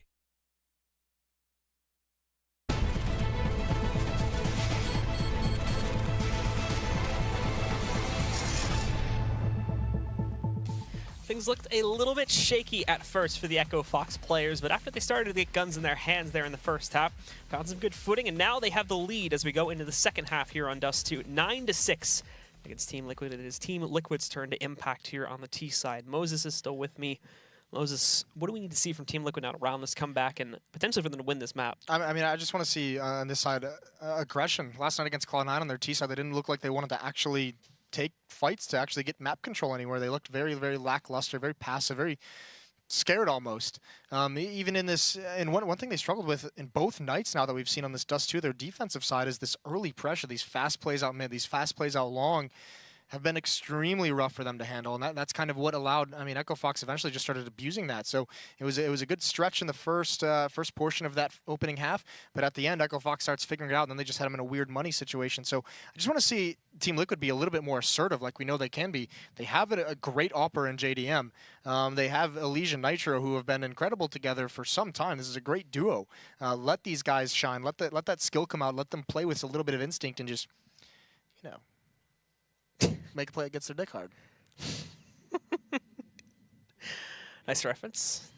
Things looked a little bit shaky at first for the EchoFox players, but after they started to get guns in their hands there in the first half, found some good footing, and now they have the lead as we go into the second half here on Dust2. 9-6 against Team Liquid. It is Team Liquid's turn to impact here on the T side. Moses is still with me. Moses, what do we need to see from Team Liquid now to round this comeback and potentially for them to win this map? I mean, I just want to see on this side aggression. Last night against Cloud9 on their T side, they didn't look like they wanted to actually take fights to actually get map control anywhere. They looked very, very lackluster, very passive, very scared almost. Even in this, and one thing they struggled with in both nights now that we've seen on this Dust2, their defensive side is this early pressure, these fast plays out mid, these fast plays out long, have been extremely rough for them to handle, and that's kind of what allowed. I mean, EchoFox eventually just started abusing that. So it was a good stretch in the first portion of that opening half, but at the end, EchoFox starts figuring it out, and then they just had them in a weird money situation. So I just want to see Team Liquid be a little bit more assertive, like we know they can be. They have a great opper in JDM. They have Elysian Nitro, who have been incredible together for some time. This is a great duo. Let these guys shine. Let that skill come out. Let them play with a little bit of instinct and just, you know, make a play that gets their dick hard. Nice reference.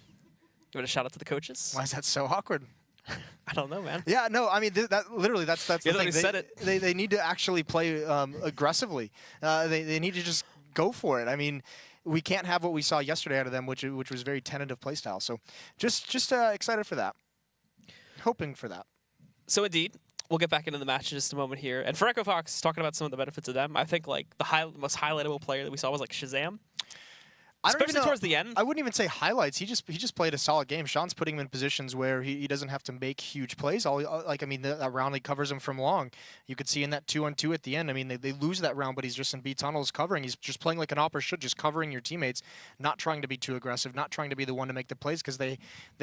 Give it a shout out to the coaches. Why is that so awkward? I don't know, man. Yeah, no, I mean, literally, that's the thing. Said it. They need to actually play aggressively. They need to just go for it. I mean, we can't have what we saw yesterday out of them, which was very tentative play style. So just excited for that. Hoping for that. So indeed, we'll get back into the match in just a moment here. And for EchoFox, talking about some of the benefits of them, I think like the most highlightable player that we saw was like Shazam. Especially towards the end. I wouldn't even say highlights. He just played a solid game. Sean's putting him in positions where he doesn't have to make huge plays. That round he covers him from long. You could see in that 2-on-2 at the end. I mean, they lose that round, but he's just in B tunnels covering. He's just playing like an opera should, just covering your teammates, not trying to be too aggressive, not trying to be the one to make the plays, because they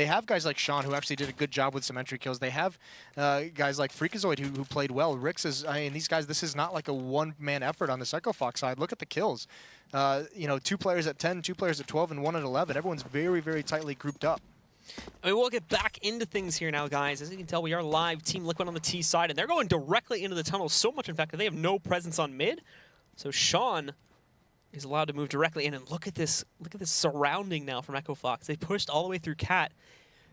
have guys like Sean who actually did a good job with some entry kills. They have guys like Freakazoid who played well. Rix is, I mean, these guys, this is not like a one-man effort on the EchoFox side. Look at the kills. You know, 2 players at 10, 2 players at 12, and 1 at 11. Everyone's very, very tightly grouped up. I mean, we'll get back into things here now, guys. As you can tell, we are live. Team Liquid on the T side, and they're going directly into the tunnel so much, in fact, that they have no presence on mid. So Sean is allowed to move directly in, and look at this surrounding now from EchoFox. They pushed all the way through Cat.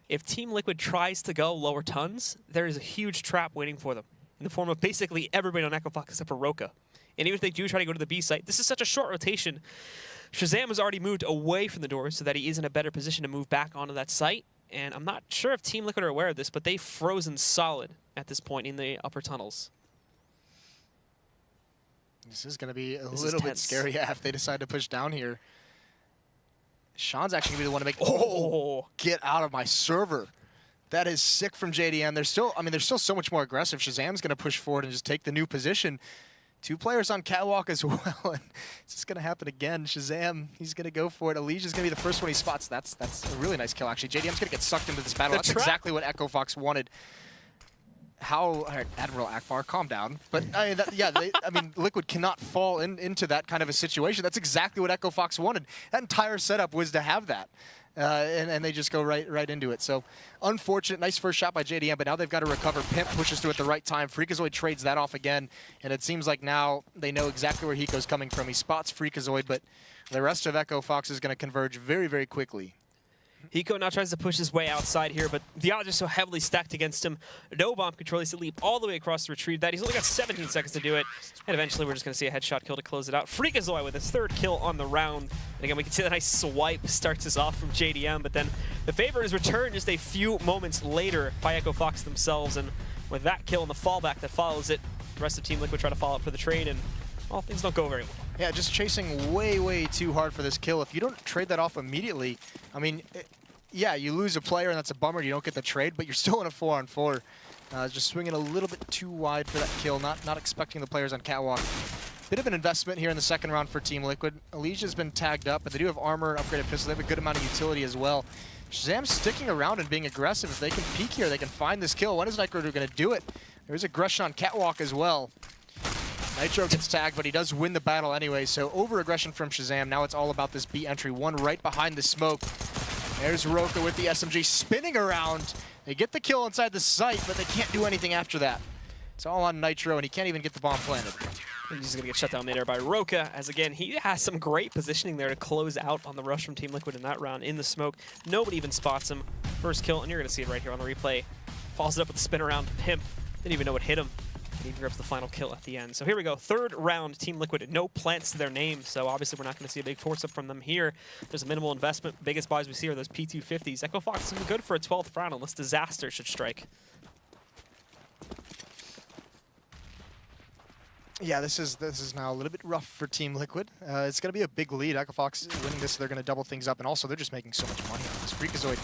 If Team Liquid tries to go lower tons, there is a huge trap waiting for them in the form of basically everybody on EchoFox except for Roka. And even if they do try to go to the B site, this is such a short rotation. Shazam has already moved away from the doors so that he is in a better position to move back onto that site. And I'm not sure if Team Liquid are aware of this, but they've frozen solid at this point in the upper tunnels. This is going to be a little bit scary if they decide to push down here. Sean's actually going to be the one to make... Oh! Get out of my server. That is sick from JDM. They're still so much more aggressive. Shazam's going to push forward and just take the new position. 2 players on catwalk as well, and it's just going to happen again. Shazam, he's going to go for it. Elysia's going to be the first one he spots. That's a really nice kill, actually. JDM's going to get sucked into this battle. That's exactly what EchoFox wanted. All right, Admiral Akbar, calm down. But I mean, Liquid cannot fall into that kind of a situation. That's exactly what EchoFox wanted. That entire setup was to have that. And they just go right into it. So unfortunate, nice first shot by JDM, but now they've got to recover. Pimp pushes through at the right time. Freakazoid trades that off again, and it seems like now they know exactly where Hiko's coming from. He spots Freakazoid, but the rest of EchoFox is going to converge very, very quickly. Hiko now tries to push his way outside here, but the odds are so heavily stacked against him. No bomb control. He has to leap all the way across to retrieve that. He's only got 17 seconds to do it, and eventually we're just going to see a headshot kill to close it out. Freakazoid with his 3rd kill on the round. And again, we can see the nice swipe starts us off from JDM, but then the favor is returned just a few moments later by EchoFox themselves, and with that kill and the fallback that follows it, the rest of Team Liquid try to follow up for the trade, and well, things don't go very well. Yeah, just chasing way too hard for this kill. If you don't trade that off immediately, I mean, yeah, you lose a player and that's a bummer. You don't get the trade, but you're still in a 4-on-4. Just swinging a little bit too wide for that kill, not expecting the players on Catwalk. Bit of an investment here in the second round for Team Liquid. Alicia's been tagged up, but they do have armor and upgraded pistols. They have a good amount of utility as well. Shazam's sticking around and being aggressive. If they can peek here, they can find this kill. When is Nitro going to do it? There's aggression on Catwalk as well. Nitro gets tagged, but he does win the battle anyway, so over-aggression from Shazam. Now it's all about this B entry. One right behind the smoke. There's Roka with the SMG spinning around. They get the kill inside the site, but they can't do anything after that. It's all on Nitro, and he can't even get the bomb planted. He's just going to get shut down midair by Roka, as again, he has some great positioning there to close out on the rush from Team Liquid in that round in the smoke. Nobody even spots him. First kill, and you're going to see it right here on the replay. Follows it up with the spin around. Pimp didn't even know what hit him. And he grabs the final kill at the end. So here we go, third round, Team Liquid. No plants to their name, so obviously we're not going to see a big force up from them here. There's a minimal investment. Biggest buys we see are those P250s. EchoFox is good for a 12th round unless disaster should strike. Yeah, this is now a little bit rough for Team Liquid. It's going to be a big lead. EchoFox winning this, they're going to double things up, and also they're just making so much money on this. Freakazoid,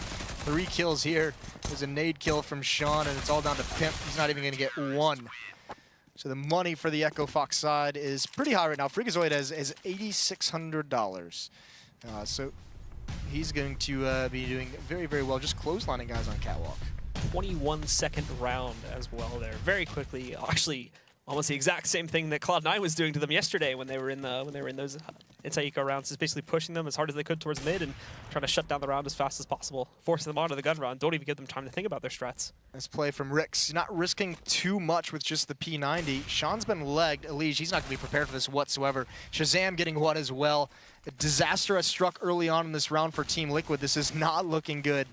3 kills here. There's a nade kill from Sean, and it's all down to Pimp. He's not even going to get 1. So the money for the EchoFox side is pretty high right now. Freakazoid has $8,600. So he's going to be doing very, very well, just clotheslining guys on Catwalk. 21-second round as well there. Very quickly, actually, almost the exact same thing that Cloud9 was doing to them yesterday when they were in those anti-eco rounds, is basically pushing them as hard as they could towards mid and trying to shut down the round as fast as possible, forcing them onto the gun round. Don't even give them time to think about their strats. Nice play from Rix. He's not risking too much with just the P90. Sean's been legged. Elige, he's not going to be prepared for this whatsoever. Shazam getting 1 as well. A disaster has struck early on in this round for Team Liquid. This is not looking good.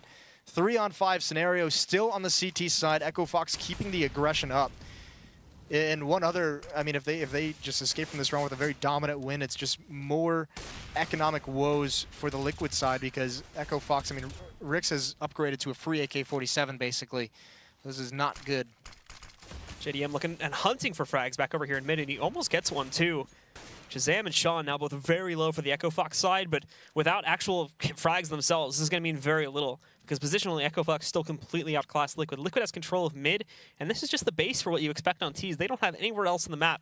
3-on-5 scenario still on the CT side. EchoFox keeping the aggression up. And one other, I mean, if they just escape from this round with a very dominant win, it's just more economic woes for the Liquid side, because EchoFox, I mean, Rix has upgraded to a free AK-47 basically. This is not good. JDM looking and hunting for frags back over here in mid, and he almost gets one too. Shazam and Sean now both very low for the EchoFox side, but without actual frags themselves, this is going to mean very little, because positionally EchoFox still completely outclassed Liquid. Liquid has control of mid, and this is just the base for what you expect on T's. They don't have anywhere else in the map.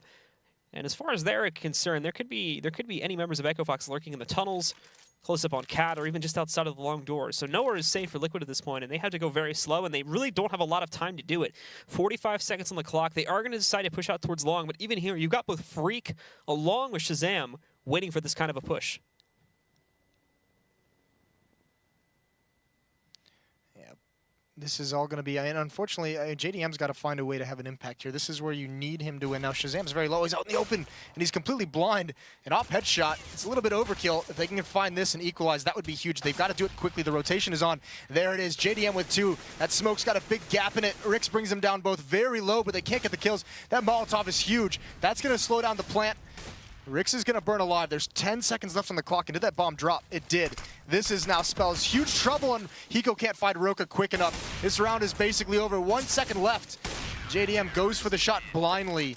And as far as they're concerned, there could be any members of EchoFox lurking in the tunnels, close up on Cat, or even just outside of the long doors. So nowhere is safe for Liquid at this point, and they have to go very slow, and they really don't have a lot of time to do it. 45 seconds on the clock. They are going to decide to push out towards long, but even here, you've got both Freak along with Shazam waiting for this kind of a push. This is all going to be, and unfortunately, JDM's got to find a way to have an impact here. This is where you need him to win. Now, Shazam's very low. He's out in the open, and he's completely blind. An op headshot. It's a little bit overkill. If they can find this and equalize, that would be huge. They've got to do it quickly. The rotation is on. There it is. JDM with 2. That smoke's got a big gap in it. Rix brings them down both very low, but they can't get the kills. That Molotov is huge. That's going to slow down the plant. Rix is going to burn alive. There's 10 seconds left on the clock, and did that bomb drop? It did. This is now spells huge trouble, and Hiko can't find Roka quick enough. This round is basically over. 1 second left. JDM goes for the shot blindly,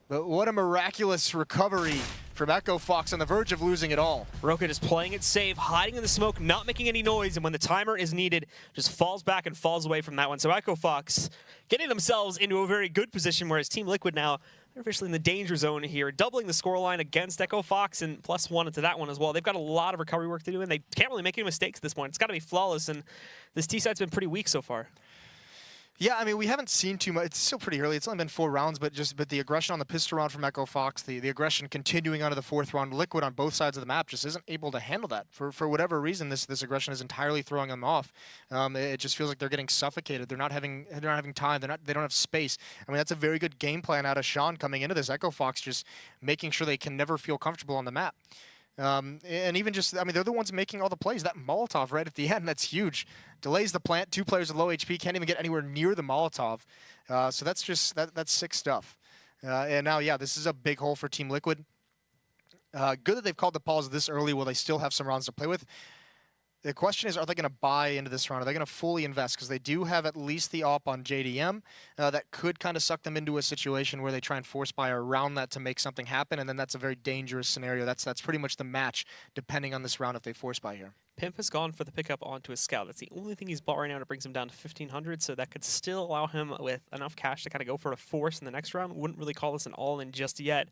but what a miraculous recovery from EchoFox on the verge of losing it all. Roka just playing it safe, hiding in the smoke, not making any noise, and when the timer is needed, just falls back and falls away from that one. So EchoFox getting themselves into a very good position, whereas Team Liquid now, they're officially in the danger zone here, doubling the scoreline against EchoFox and +1 into that one as well. They've got a lot of recovery work to do, and they can't really make any mistakes at this point. It's got to be flawless, and this T-side's been pretty weak so far. Yeah, I mean, we haven't seen too much. It's still pretty early. It's only been 4 rounds, but the aggression on the pistol round from EchoFox, the aggression continuing onto the 4th round, Liquid on both sides of the map just isn't able to handle that. For whatever reason, this aggression is entirely throwing them off. It just feels like they're getting suffocated. They're not having time. They don't have space. I mean, that's a very good game plan out of Sean coming into this. EchoFox just making sure they can never feel comfortable on the map. And even just, I mean, they're the ones making all the plays. That Molotov right at the end, that's huge. Delays the plant. 2 players with low HP can't even get anywhere near the Molotov. So that's just, that's sick stuff. And now, yeah, this is a big hole for Team Liquid. Good that they've called the pause this early while they still have some rounds to play with. The question is, are they going to buy into this round? Are they going to fully invest? Because they do have at least the op on JDM that could kind of suck them into a situation where they try and force buy around that to make something happen, and then that's a very dangerous scenario. That's pretty much the match, depending on this round if they force buy here. Pimp has gone for the pickup onto his scout. That's the only thing he's bought right now that brings him down to 1,500, so that could still allow him with enough cash to kind of go for a force in the next round. Wouldn't really call this an all-in just yet.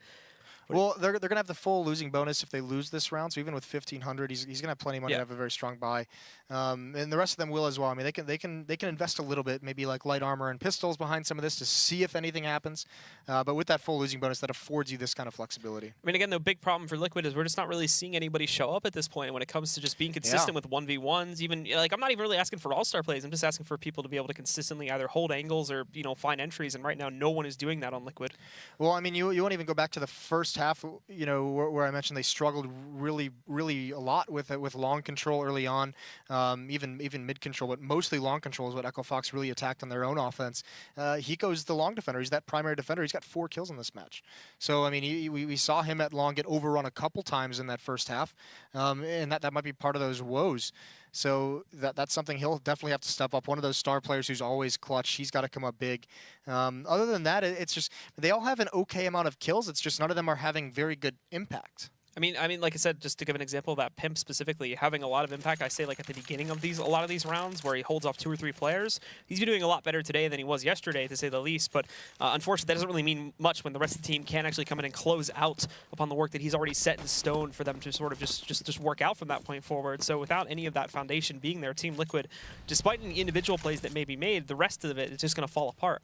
Well, they're going to have the full losing bonus if they lose this round. So even with 1,500, he's going to have plenty of money to have a very strong buy, and the rest of them will as well. I mean, they can invest a little bit, maybe like light armor and pistols behind some of this to see if anything happens. But with that full losing bonus, that affords you this kind of flexibility. I mean, again, the big problem for Liquid is we're just not really seeing anybody show up at this point when it comes to just being consistent with 1v1s. Even like I'm not even really asking for all-star plays. I'm just asking for people to be able to consistently either hold angles or find entries. And right now, no one is doing that on Liquid. Well, I mean, you won't even go back to the first half. Where I mentioned they struggled really a lot with long control early on, even mid control, but mostly long control is what EchoFox really attacked on their own offense. Hiko's the long defender. He's that primary defender. He's got 4 kills in this match. So I mean, we saw him at long get overrun a couple times in that first half, and that might be part of those woes. So that's something he'll definitely have to step up. One of those star players who's always clutch. He's got to come up big. Other than that, it's just they all have an okay amount of kills. It's just none of them are having very good impact. I mean, like I said, just to give an example of that Pimp specifically having a lot of impact, I say like at the beginning of a lot of these rounds where he holds off 2 or 3 players, he's been doing a lot better today than he was yesterday, to say the least. But unfortunately, that doesn't really mean much when the rest of the team can't actually come in and close out upon the work that he's already set in stone for them to sort of just work out from that point forward. So without any of that foundation being there, Team Liquid, despite any individual plays that may be made, the rest of it is just going to fall apart.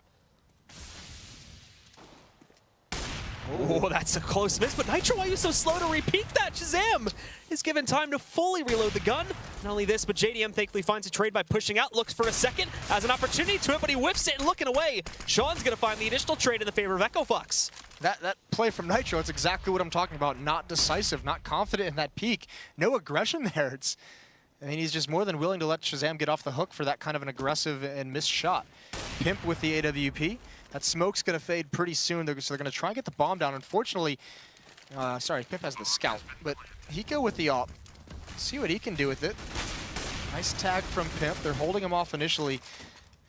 Oh, that's a close miss, but Nitro, why are you so slow to repeat that? Shazam is given time to fully reload the gun. Not only this, but JDM thankfully finds a trade by pushing out, looks for a second, has an opportunity to it, but he whiffs it and looking away. Sean's going to find the additional trade in the favor of EchoFox. That play from Nitro, it's exactly what I'm talking about. Not decisive, not confident in that peak. No aggression there. I mean, he's just more than willing to let Shazam get off the hook for that kind of an aggressive and missed shot. Pimp with the AWP. That smoke's going to fade pretty soon, so they're going to try and get the bomb down. Unfortunately, Pimp has the scout, but Hiko with the op. See what he can do with it. Nice tag from Pimp. They're holding him off initially,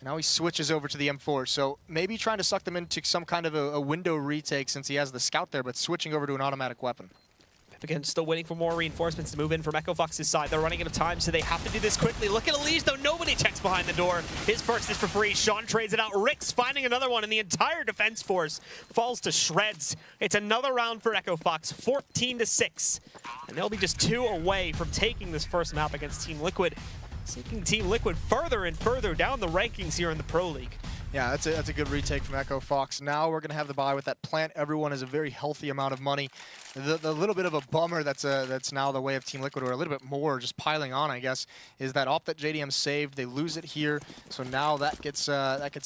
and now he switches over to the M4. So maybe trying to suck them into some kind of a window retake since he has the scout there, but switching over to an automatic weapon. Again, still waiting for more reinforcements to move in from EchoFox's side. They're running out of time, so they have to do this quickly. Look at Elise, though. Nobody checks behind the door. His first is for free. Sean trades it out. Rick's finding another one, and the entire defense force falls to shreds. It's another round for EchoFox, 14-6. And they'll be just 2 away from taking this first map against Team Liquid, sinking Team Liquid further and further down the rankings here in the Pro League. Yeah, that's a good retake from EchoFox. Now we're going to have the buy with that plant. Everyone has a very healthy amount of money. The little bit of a bummer that's now the way of Team Liquid, or a little bit more just piling on, I guess, is that op that JDM saved. They lose it here, so now that gets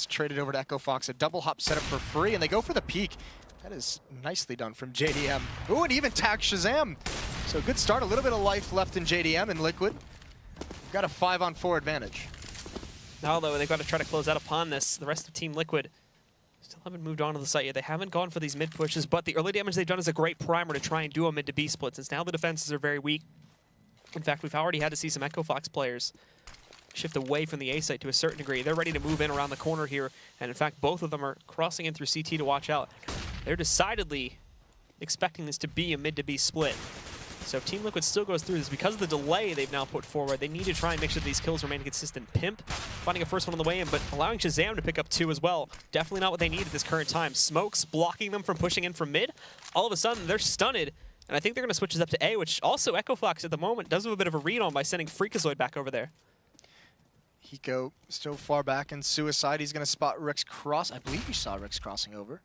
traded over to EchoFox. A double hop setup for free, and they go for the peak. That is nicely done from JDM. Ooh, and even tagged Shazam. So good start. A little bit of life left in JDM and Liquid. We've got a 5-on-4 advantage. Now, though, they've got to try to close out upon this. The rest of Team Liquid still haven't moved on to the site yet. They haven't gone for these mid pushes, but the early damage they've done is a great primer to try and do a mid to B split, since now the defenses are very weak. In fact, we've already had to see some EchoFox players shift away from the A site to a certain degree. They're ready to move in around the corner here, and in fact, both of them are crossing in through CT to watch out. They're decidedly expecting this to be a mid to B split. So if Team Liquid still goes through this, because of the delay they've now put forward, they need to try and make sure these kills remain consistent. Pimp finding a first one on the way in, but allowing Shazam to pick up 2 as well. Definitely not what they need at this current time. Smokes blocking them from pushing in from mid. All of a sudden, they're stunned, and I think they're going to switch this up to A, which also EchoFox at the moment does have a bit of a read on by sending Freakazoid back over there. Hiko still far back in Suicide. He's going to spot Rick's cross. I believe we saw Rick's crossing over.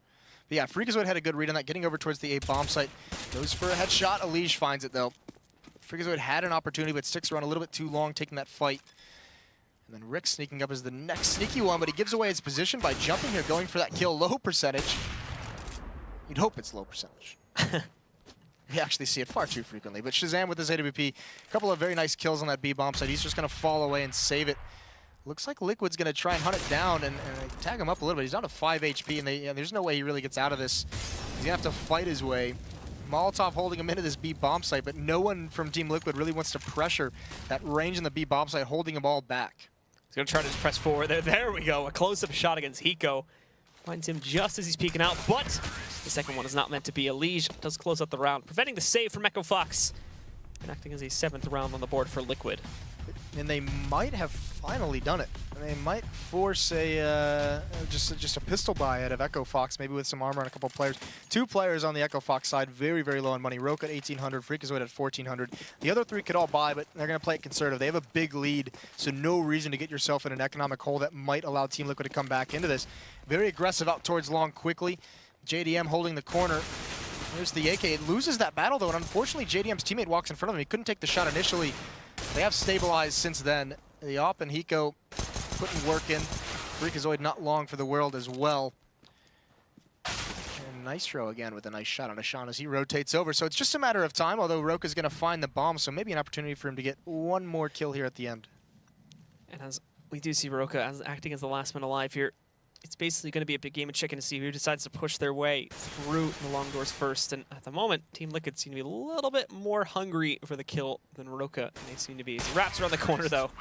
But yeah, Freakazoid had a good read on that, getting over towards the A bomb site. Goes for a headshot. Elige finds it, though. Freakazoid had an opportunity, but sticks around a little bit too long, taking that fight. And then Rick sneaking up as the next sneaky one, but he gives away his position by jumping here, going for that kill. Low percentage. You'd hope it's low percentage. We actually see it far too frequently. But Shazam with his AWP, a couple of very nice kills on that B bomb site. He's just going to fall away and save it. Looks like Liquid's going to try and hunt it down and tag him up a little bit. He's down to 5 HP, and there's no way he really gets out of this. He's going to have to fight his way. Molotov holding him into this B bomb site, but no one from Team Liquid really wants to pressure that range in the B bomb site, holding them all back. He's going to try to just press forward there. There we go. A close-up shot against Hiko. Finds him just as he's peeking out, but the second one is not meant to be. Elige does close out the round, preventing the save from EchoFox, and acting as a 7th round on the board for Liquid. And they might have finally done it. And they might force a just a pistol buy out of EchoFox, maybe with some armor on a couple players. 2 players on the EchoFox side, very, very low on money. Roke at 1,800, Freakazoid at 1,400. The other 3 could all buy, but they're going to play it conservative. They have a big lead, so no reason to get yourself in an economic hole that might allow Team Liquid to come back into this. Very aggressive out towards long quickly. JDM holding the corner. There's the AK. It loses that battle, though, and unfortunately JDM's teammate walks in front of him. He couldn't take the shot initially. They have stabilized since then. The Op and Hiko putting work in. Freakazoid not long for the world as well. And Nitro again with a nice shot on Ashan as he rotates over. So it's just a matter of time, although Roka's going to find the bomb, so maybe an opportunity for him to get one more kill here at the end. And as we do see Roka as acting as the last man alive here, it's basically going to be a big game of chicken to see who decides to push their way through the long doors first. And at the moment, Team Liquid seem to be a little bit more hungry for the kill than Roka. They seem to be. He wraps around the corner, though.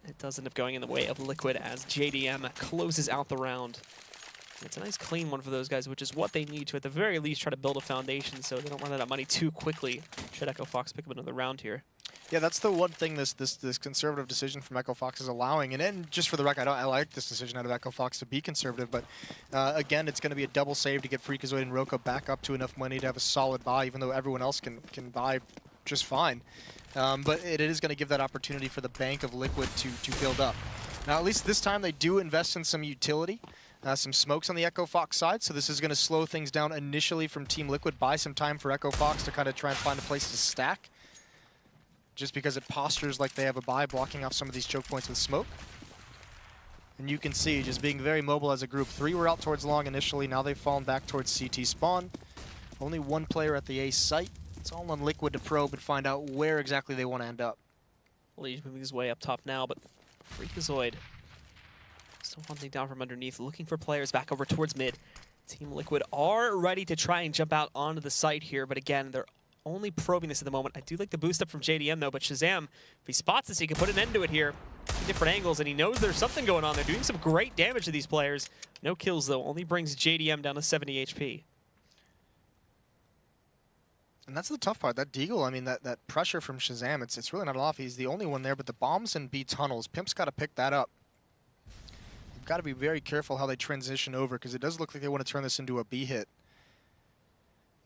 It does end up going in the way of Liquid as JDM closes out the round. And it's a nice clean one for those guys, which is what they need to, at the very least, try to build a foundation so they don't run out of money too quickly. Should EchoFox pick up another round here? Yeah, that's the one thing this conservative decision from EchoFox is allowing. And then, just for the record, I like this decision out of EchoFox to be conservative. But again, it's going to be a double save to get Freakazoid and Roka back up to enough money to have a solid buy, even though everyone else can buy just fine. But it is going to give that opportunity for the bank of Liquid to build up. Now, at least this time, they do invest in some utility. Some smokes on the EchoFox side, so this is going to slow things down initially from Team Liquid, buy some time for EchoFox to kind of try and find a place to stack. Just because it postures like they have a buy, blocking off some of these choke points with smoke. And you can see, just being very mobile as a group. 3 were out towards long initially, now they've fallen back towards CT spawn. Only 1 player at the A site. It's all on Liquid to probe and find out where exactly they want to end up. Lee's moving his way up top now, but Freakazoid still hunting down from underneath, looking for players back over towards mid. Team Liquid are ready to try and jump out onto the site here, but again, they're only probing this at the moment. I do like the boost up from JDM though, but Shazam, if he spots this, he can put an end to it here. Different angles, and he knows there's something going on. They're doing some great damage to these players. No kills though, only brings JDM down to 70 HP. And that's the tough part. That Deagle, I mean, that pressure from Shazam, it's really not off. He's the only one there, but the bombs and B tunnels, Pimp's got to pick that up. You've got to be very careful how they transition over, because it does look like they want to turn this into a B hit.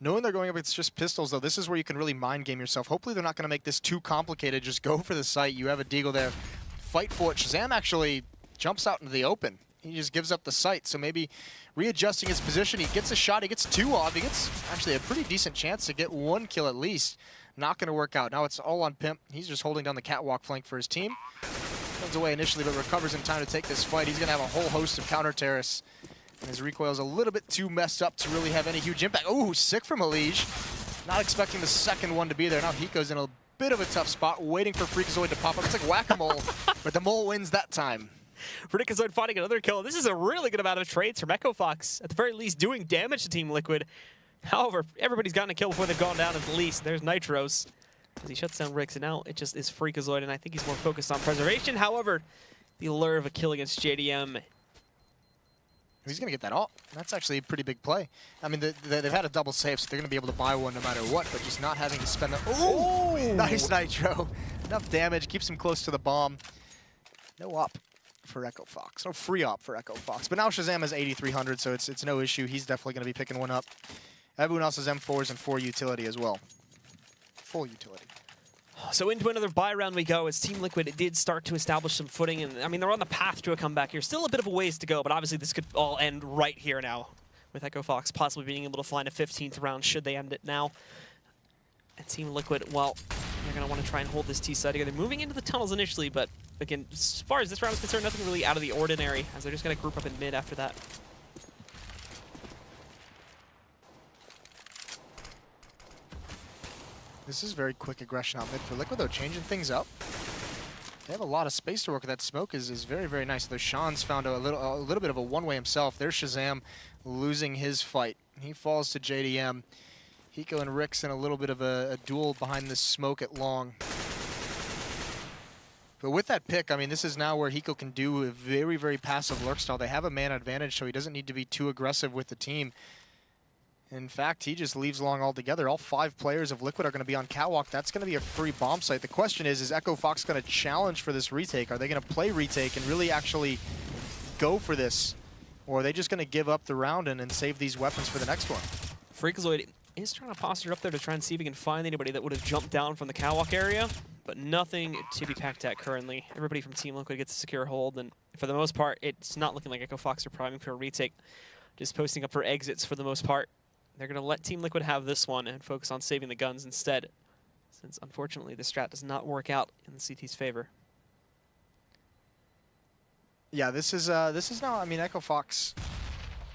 Knowing they're going up, it's just pistols, though. This is where you can really mind game yourself. Hopefully they're not going to make this too complicated. Just go for the site. You have a Deagle there. Fight for it. Shazam actually jumps out into the open. He just gives up the site. So maybe readjusting his position. He gets a shot. He gets 2 off. He gets actually a pretty decent chance to get 1 kill at least. Not going to work out. Now it's all on Pimp. He's just holding down the catwalk flank for his team. Runs away initially, but recovers in time to take this fight. He's going to have a whole host of counter terrorists. And his recoil's a little bit too messed up to really have any huge impact. Ooh, sick from Elige. Not expecting the second one to be there. Now Hiko's in a bit of a tough spot, waiting for Freakazoid to pop up. It's like whack-a-mole, but the mole wins that time. Freakazoid finding another kill. This is a really good amount of trades from EchoFox, at the very least doing damage to Team Liquid. However, everybody's gotten a kill before they've gone down at the least. There's Nitros, as he shuts down Rix, and now it just is Freakazoid, and I think he's more focused on preservation. However, the allure of a kill against JDM. He's going to get that off. That's actually a pretty big play. I mean, they've had a double save, so they're going to be able to buy one no matter what, but just not having to spend the... Ooh! Nice Nitro. Enough damage, keeps him close to the bomb. No op for EchoFox. No free op for EchoFox. But now Shazam has 8,300, so it's no issue. He's definitely going to be picking one up. Everyone else has M4s and 4 utility as well. Full utility. So into another buy round we go as Team Liquid did start to establish some footing. And I mean, they're on the path to a comeback here. Still a bit of a ways to go, but obviously this could all end right here now, with EchoFox possibly being able to find a 15th round should they end it now. And Team Liquid, well, they're going to want to try and hold this T side together. Moving into the tunnels initially, but again, as far as this round is concerned, nothing really out of the ordinary, as they're just going to group up in mid after that. This is very quick aggression out mid for Liquid, though, changing things up. They have a lot of space to work with. That smoke is very, very nice. Though Sean's found a little bit of a one-way himself. There's Shazam losing his fight. He falls to JDM. Hiko and Rix in a little bit of a duel behind this smoke at long. But with that pick, I mean, this is now where Hiko can do a very, very passive lurk style. They have a man advantage, so he doesn't need to be too aggressive with the team. In fact, he just leaves long altogether. All 5 players of Liquid are going to be on Catwalk. That's going to be a free bomb site. The question is EchoFox going to challenge for this retake? Are they going to play retake and really actually go for this? Or are they just going to give up the round and save these weapons for the next one? Freakazoid is trying to posture up there to try and see if he can find anybody that would have jumped down from the Catwalk area, but nothing to be packed at currently. Everybody from Team Liquid gets a secure hold, and for the most part, it's not looking like EchoFox are priming for a retake. Just posting up for exits for the most part. They're going to let Team Liquid have this one and focus on saving the guns instead, since unfortunately the strat does not work out in the CT's favor. Yeah, this is now, I mean, EchoFox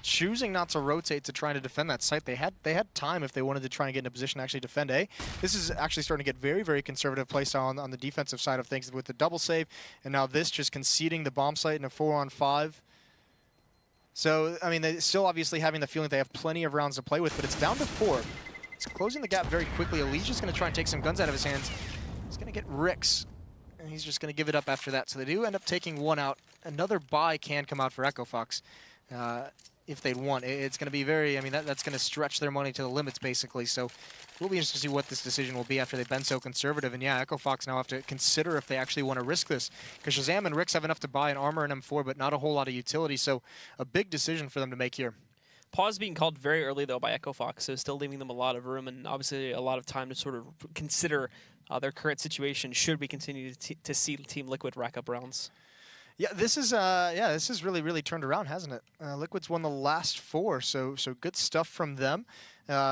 choosing not to rotate to try to defend that site. They had time if they wanted to try and get in a position to actually defend A. This is actually starting to get very, very conservative playstyle on the defensive side of things with the double save, and now this just conceding the bomb site in a 4-on-5. So, I mean, they still obviously having the feeling they have plenty of rounds to play with, but it's down to 4. It's closing the gap very quickly. Eli's just going to try and take some guns out of his hands. He's going to get Rix, and he's just going to give it up after that. So they do end up taking one out. Another buy can come out for EchoFox if they'd want. It's going to be very, I mean, that's going to stretch their money to the limits, basically. So we'll be interested to see what this decision will be after they've been so conservative. And yeah, EchoFox now have to consider if they actually want to risk this, because Shazam and Rix have enough to buy an armor and M4, but not a whole lot of utility. So a big decision for them to make here. Pause being called very early, though, by EchoFox, so still leaving them a lot of room and obviously a lot of time to sort of consider their current situation should we continue to see Team Liquid rack up rounds. Yeah, this is really, really turned around, hasn't it? Liquid's won the last 4, so good stuff from them.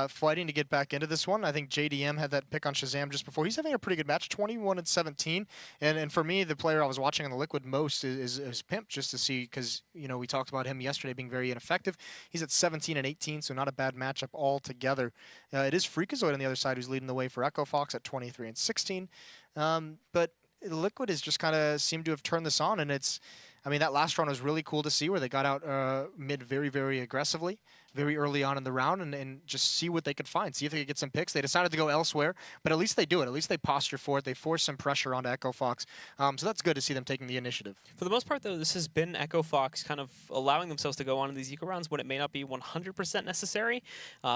Fighting to get back into this one. I think JDM had that pick on Shazam just before. He's having a pretty good match, 21-17. And for me, the player I was watching on the Liquid most is Pimp, just to see, because, you know, we talked about him yesterday being very ineffective. He's at 17-18, so not a bad matchup altogether. It is Freakazoid on the other side who's leading the way for EchoFox at 23-16. But Liquid has just kind of seemed to have turned this on, and it's, I mean, that last round was really cool to see where they got out mid very, very aggressively, very early on in the round, and just see what they could find, see if they could get some picks. They decided to go elsewhere, but at least they do it. At least they posture for it. They force some pressure onto EchoFox, so that's good to see them taking the initiative. For the most part, though, this has been EchoFox kind of allowing themselves to go on in these eco rounds when it may not be 100% necessary.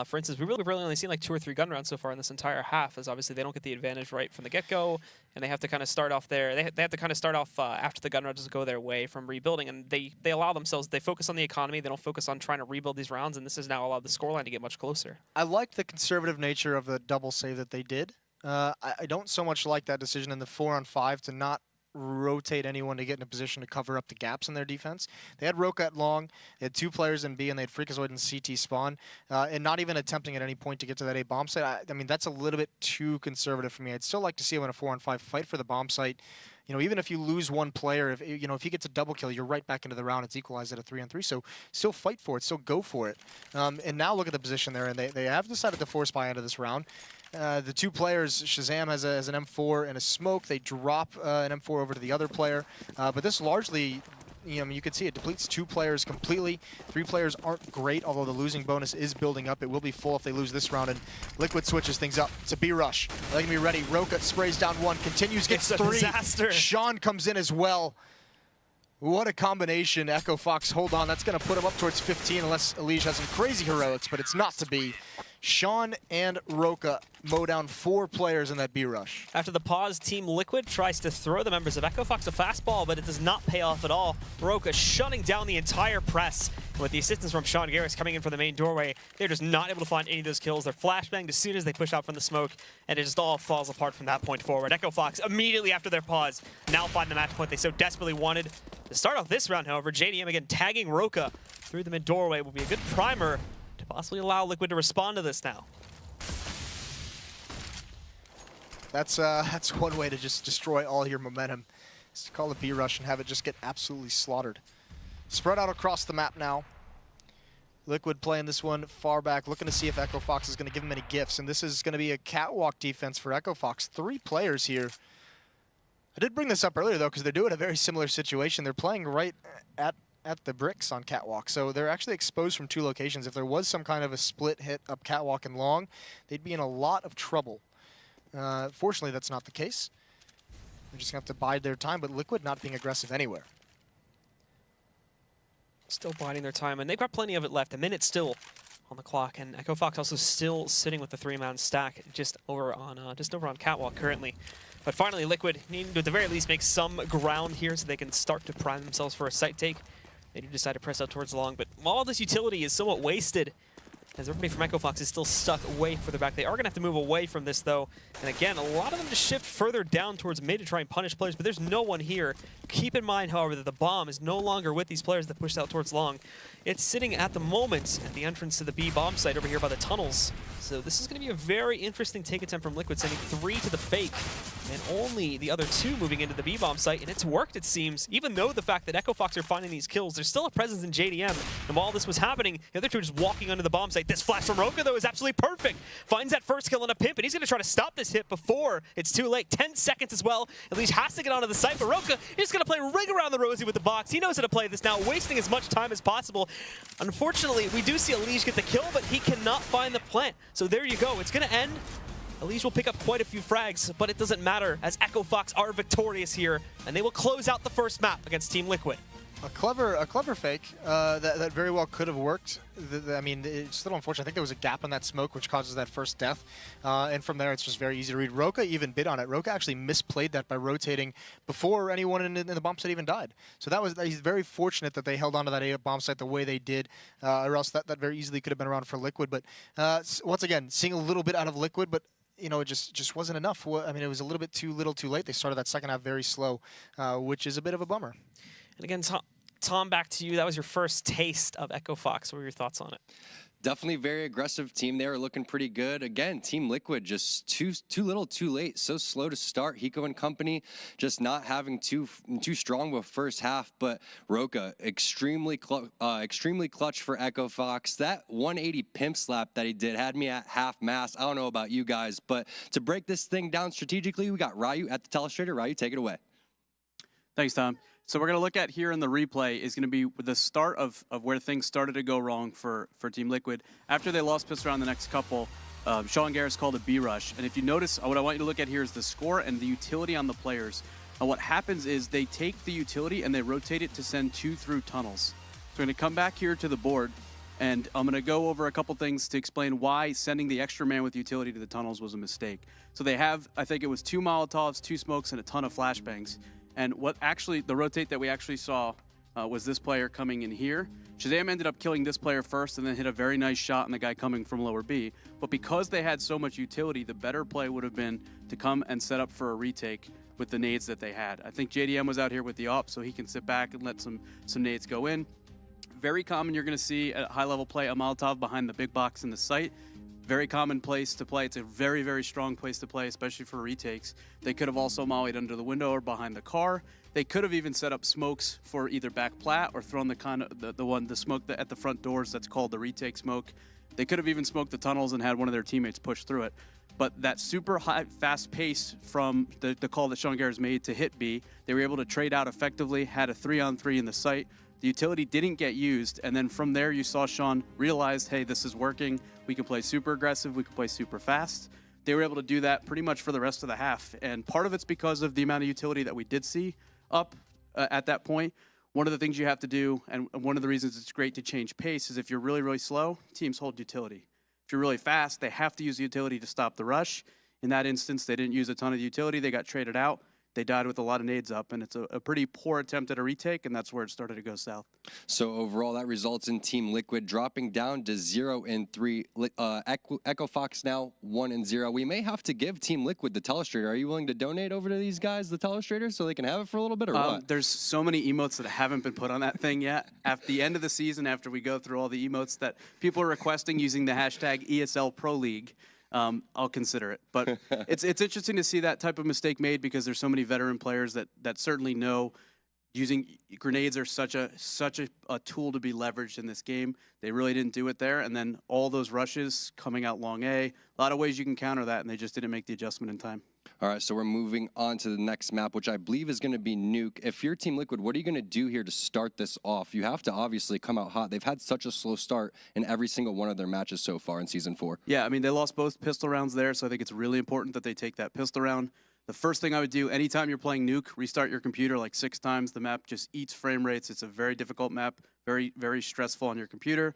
For instance, we've really only seen like 2 or 3 gun rounds so far in this entire half, as obviously they don't get the advantage right from the get-go, and they have to kind of start off there. They have to kind of start off after the gun rounds go their way from rebuilding, and they allow themselves, they focus on the economy, they don't focus on trying to rebuild these rounds, and this has now allowed the scoreline to get much closer. I like the conservative nature of the double save that they did. I don't so much like that decision in the 4-on-5 to not rotate anyone to get in a position to cover up the gaps in their defense. They had Roka at long, they had 2 players in B, and they had Freakazoid and CT spawn, and not even attempting at any point to get to that A bomb site. I mean, that's a little bit too conservative for me. I'd still like to see them in a 4-on-5 fight for the bomb site. You know, even if you lose one player, if he gets a double kill, you're right back into the round. It's equalized at a 3-on-3, so still fight for it, still go for it. And now look at the position there, and they have decided to force buy into this round. The 2 players, Shazam has an M4 and a smoke. They drop an M4 over to the other player, but this largely, you could see it depletes 2 players completely. 3 players aren't great, although the losing bonus is building up. It will be full if they lose this round, and Liquid switches things up. It's a B rush. They're going to be ready. Roka sprays down 1, continues, gets 3. Disaster. Sean comes in as well. What a combination. EchoFox, hold on. That's going to put him up towards 15 unless Elige has some crazy heroics, but it's not to be. Sean and Roka mow down 4 players in that B rush. After the pause, Team Liquid tries to throw the members of EchoFox a fastball, but it does not pay off at all. Roka shutting down the entire press. And with the assistance from Sean Garris coming in from the main doorway, they're just not able to find any of those kills. They're flashbanged as soon as they push out from the smoke, and it just all falls apart from that point forward. EchoFox, immediately after their pause, now find the match point they so desperately wanted. To start off this round, however, JDM again tagging Roka through the mid doorway will be a good primer to possibly allow Liquid to respond to this now. That's one way to just destroy all your momentum, is to call a B rush and have it just get absolutely slaughtered. Spread out across the map now. Liquid playing this one far back, looking to see if EchoFox is going to give him any gifts, and this is going to be a catwalk defense for EchoFox. 3 players here. I did bring this up earlier, though, because they're doing a very similar situation. They're playing right at at the bricks on catwalk. So they're actually exposed from 2 locations. If there was some kind of a split hit up catwalk and long, they'd be in a lot of trouble. Fortunately, that's not the case. They're just going to have to bide their time, but Liquid not being aggressive anywhere. Still biding their time, and they've got plenty of it left. A minute still on the clock, and EchoFox also still sitting with the 3-man stack just over on catwalk currently. But finally, Liquid need to, at the very least, make some ground here so they can start to prime themselves for a site take. They do decide to press out towards the long, but all this utility is somewhat wasted, as everybody from EchoFox is still stuck way further back. They are going to have to move away from this, though. And again, a lot of them just shift further down towards mid to try and punish players, but there's no one here. Keep in mind, however, that the bomb is no longer with these players that pushed out towards long. It's sitting at the moment at the entrance to the B bomb site over here by the tunnels. So this is going to be a very interesting take attempt from Liquid, sending 3 to the fake, and only the other 2 moving into the B bomb site, and it's worked, it seems. Even though the fact that EchoFox are finding these kills, there's still a presence in JDM, and while this was happening, the other 2 are just walking under the bomb site. This flash from Roka, though, is absolutely perfect. Finds that first kill on a pimp, and he's going to try to stop this hit before it's too late. 10 seconds as well. At least has to get onto the site, but Roka is going to play ring around the rosy with the box. He knows how to play this now, wasting as much time as possible. Unfortunately, we do see Elige get the kill, but he cannot find the plant. So there you go. It's going to end. Elige will pick up quite a few frags, but it doesn't matter, as EchoFox are victorious here, and they will close out the first map against Team Liquid. A clever fake that very well could have worked. I mean, it's still unfortunate. I think there was a gap in that smoke, which causes that first death. And from there, it's just very easy to read. Roka even bid on it. Roka actually misplayed that by rotating before anyone in the bomb site even died. So he's very fortunate that they held onto that A bomb site the way they did, or else that very easily could have been around for Liquid. But once again, seeing a little bit out of Liquid, but you know, it just wasn't enough. I mean, it was a little bit too little too late. They started that second half very slow, which is a bit of a bummer. And again, Tom, back to you. That was your first taste of EchoFox. What were your thoughts on it? Definitely very aggressive team. They were looking pretty good. Again, Team Liquid just too little, too late. So slow to start. Hiko and company just not having too strong of a first half. But Roka extremely clutch for EchoFox. That 180 pimp slap that he did had me at half mast. I don't know about you guys, but to break this thing down strategically, we got Ryu at the telestrator. Ryu, take it away. Thanks, Tom. So we're going to look at here in the replay is going to be the start of where things started to go wrong for Team Liquid. After they lost pistol round the next couple, Sean Garris called a B rush. And if you notice, what I want you to look at here is the score and the utility on the players. And what happens is they take the utility and they rotate it to send 2 through tunnels. So we're going to come back here to the board, and I'm going to go over a couple things to explain why sending the extra man with utility to the tunnels was a mistake. So they have, I think it was 2 Molotovs, 2 smokes, and a ton of flashbangs. And what actually, the rotate that we actually saw was this player coming in here. Shazam ended up killing this player first and then hit a very nice shot on the guy coming from lower B. But because they had so much utility, the better play would have been to come and set up for a retake with the nades that they had. I think JDM was out here with the op, so he can sit back and let some nades go in. Very common, you're going to see at high level play a Molotov behind the big box in the site. Very common place to play. It's a very, very strong place to play, especially for retakes. They could have also mollied under the window or behind the car. They could have even set up smokes for either back plat or thrown the smoke at the front doors that's called the retake smoke. They could have even smoked the tunnels and had one of their teammates push through it. But that super high, fast pace from the call that Sean Garris made to hit B, they were able to trade out effectively, had a 3-on-3 in the site. The utility didn't get used, and then from there you saw Sean realized, hey, this is working. We can play super aggressive, we can play super fast. They were able to do that pretty much for the rest of the half, and part of it's because of the amount of utility that we did see up at that point. One of the things you have to do, and one of the reasons it's great to change pace, is if you're really, really slow, teams hold utility. If you're really fast, they have to use the utility to stop the rush. In that instance, they didn't use a ton of the utility, they got traded out. They died with a lot of nades up, and it's a pretty poor attempt at a retake, and that's where it started to go south. So overall, that results in Team Liquid dropping down to 0-3. EchoFox now 1-0. We may have to give Team Liquid the telestrator. Are you willing to donate over to these guys the telestrator so they can have it for a little bit, or what? There's so many emotes that haven't been put on that thing yet. At the end of the season, after we go through all the emotes that people are requesting using the hashtag ESL Pro League, I'll consider it. But it's interesting to see that type of mistake made because there's so many veteran players that certainly know using grenades are such a tool to be leveraged in this game. They really didn't do it there. And then all those rushes coming out long A, a lot of ways you can counter that, and they just didn't make the adjustment in time. All right, so we're moving on to the next map, which I believe is going to be Nuke. If you're Team Liquid, what are you going to do here to start this off? You have to obviously come out hot. They've had such a slow start in every single one of their matches so far in Season 4. Yeah, I mean, they lost both pistol rounds there, so I think it's really important that they take that pistol round. The first thing I would do anytime you're playing Nuke, restart your computer like 6 times. The map just eats frame rates. It's a very difficult map, very, very stressful on your computer.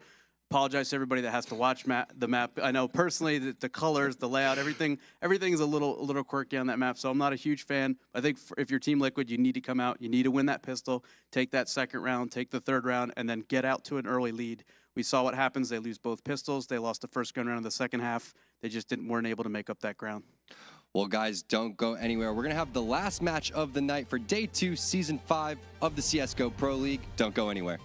Apologize to everybody that has to watch the map. I know personally that the colors, the layout, everything is a little quirky on that map, so I'm not a huge fan. I think if you're Team Liquid, you need to come out. You need to win that pistol, take that second round, take the third round, and then get out to an early lead. We saw what happens. They lose both pistols. They lost the first gun round in the second half. They just weren't able to make up that ground. Well, guys, don't go anywhere. We're going to have the last match of the night for Day 2, Season 5 of the CSGO Pro League. Don't go anywhere.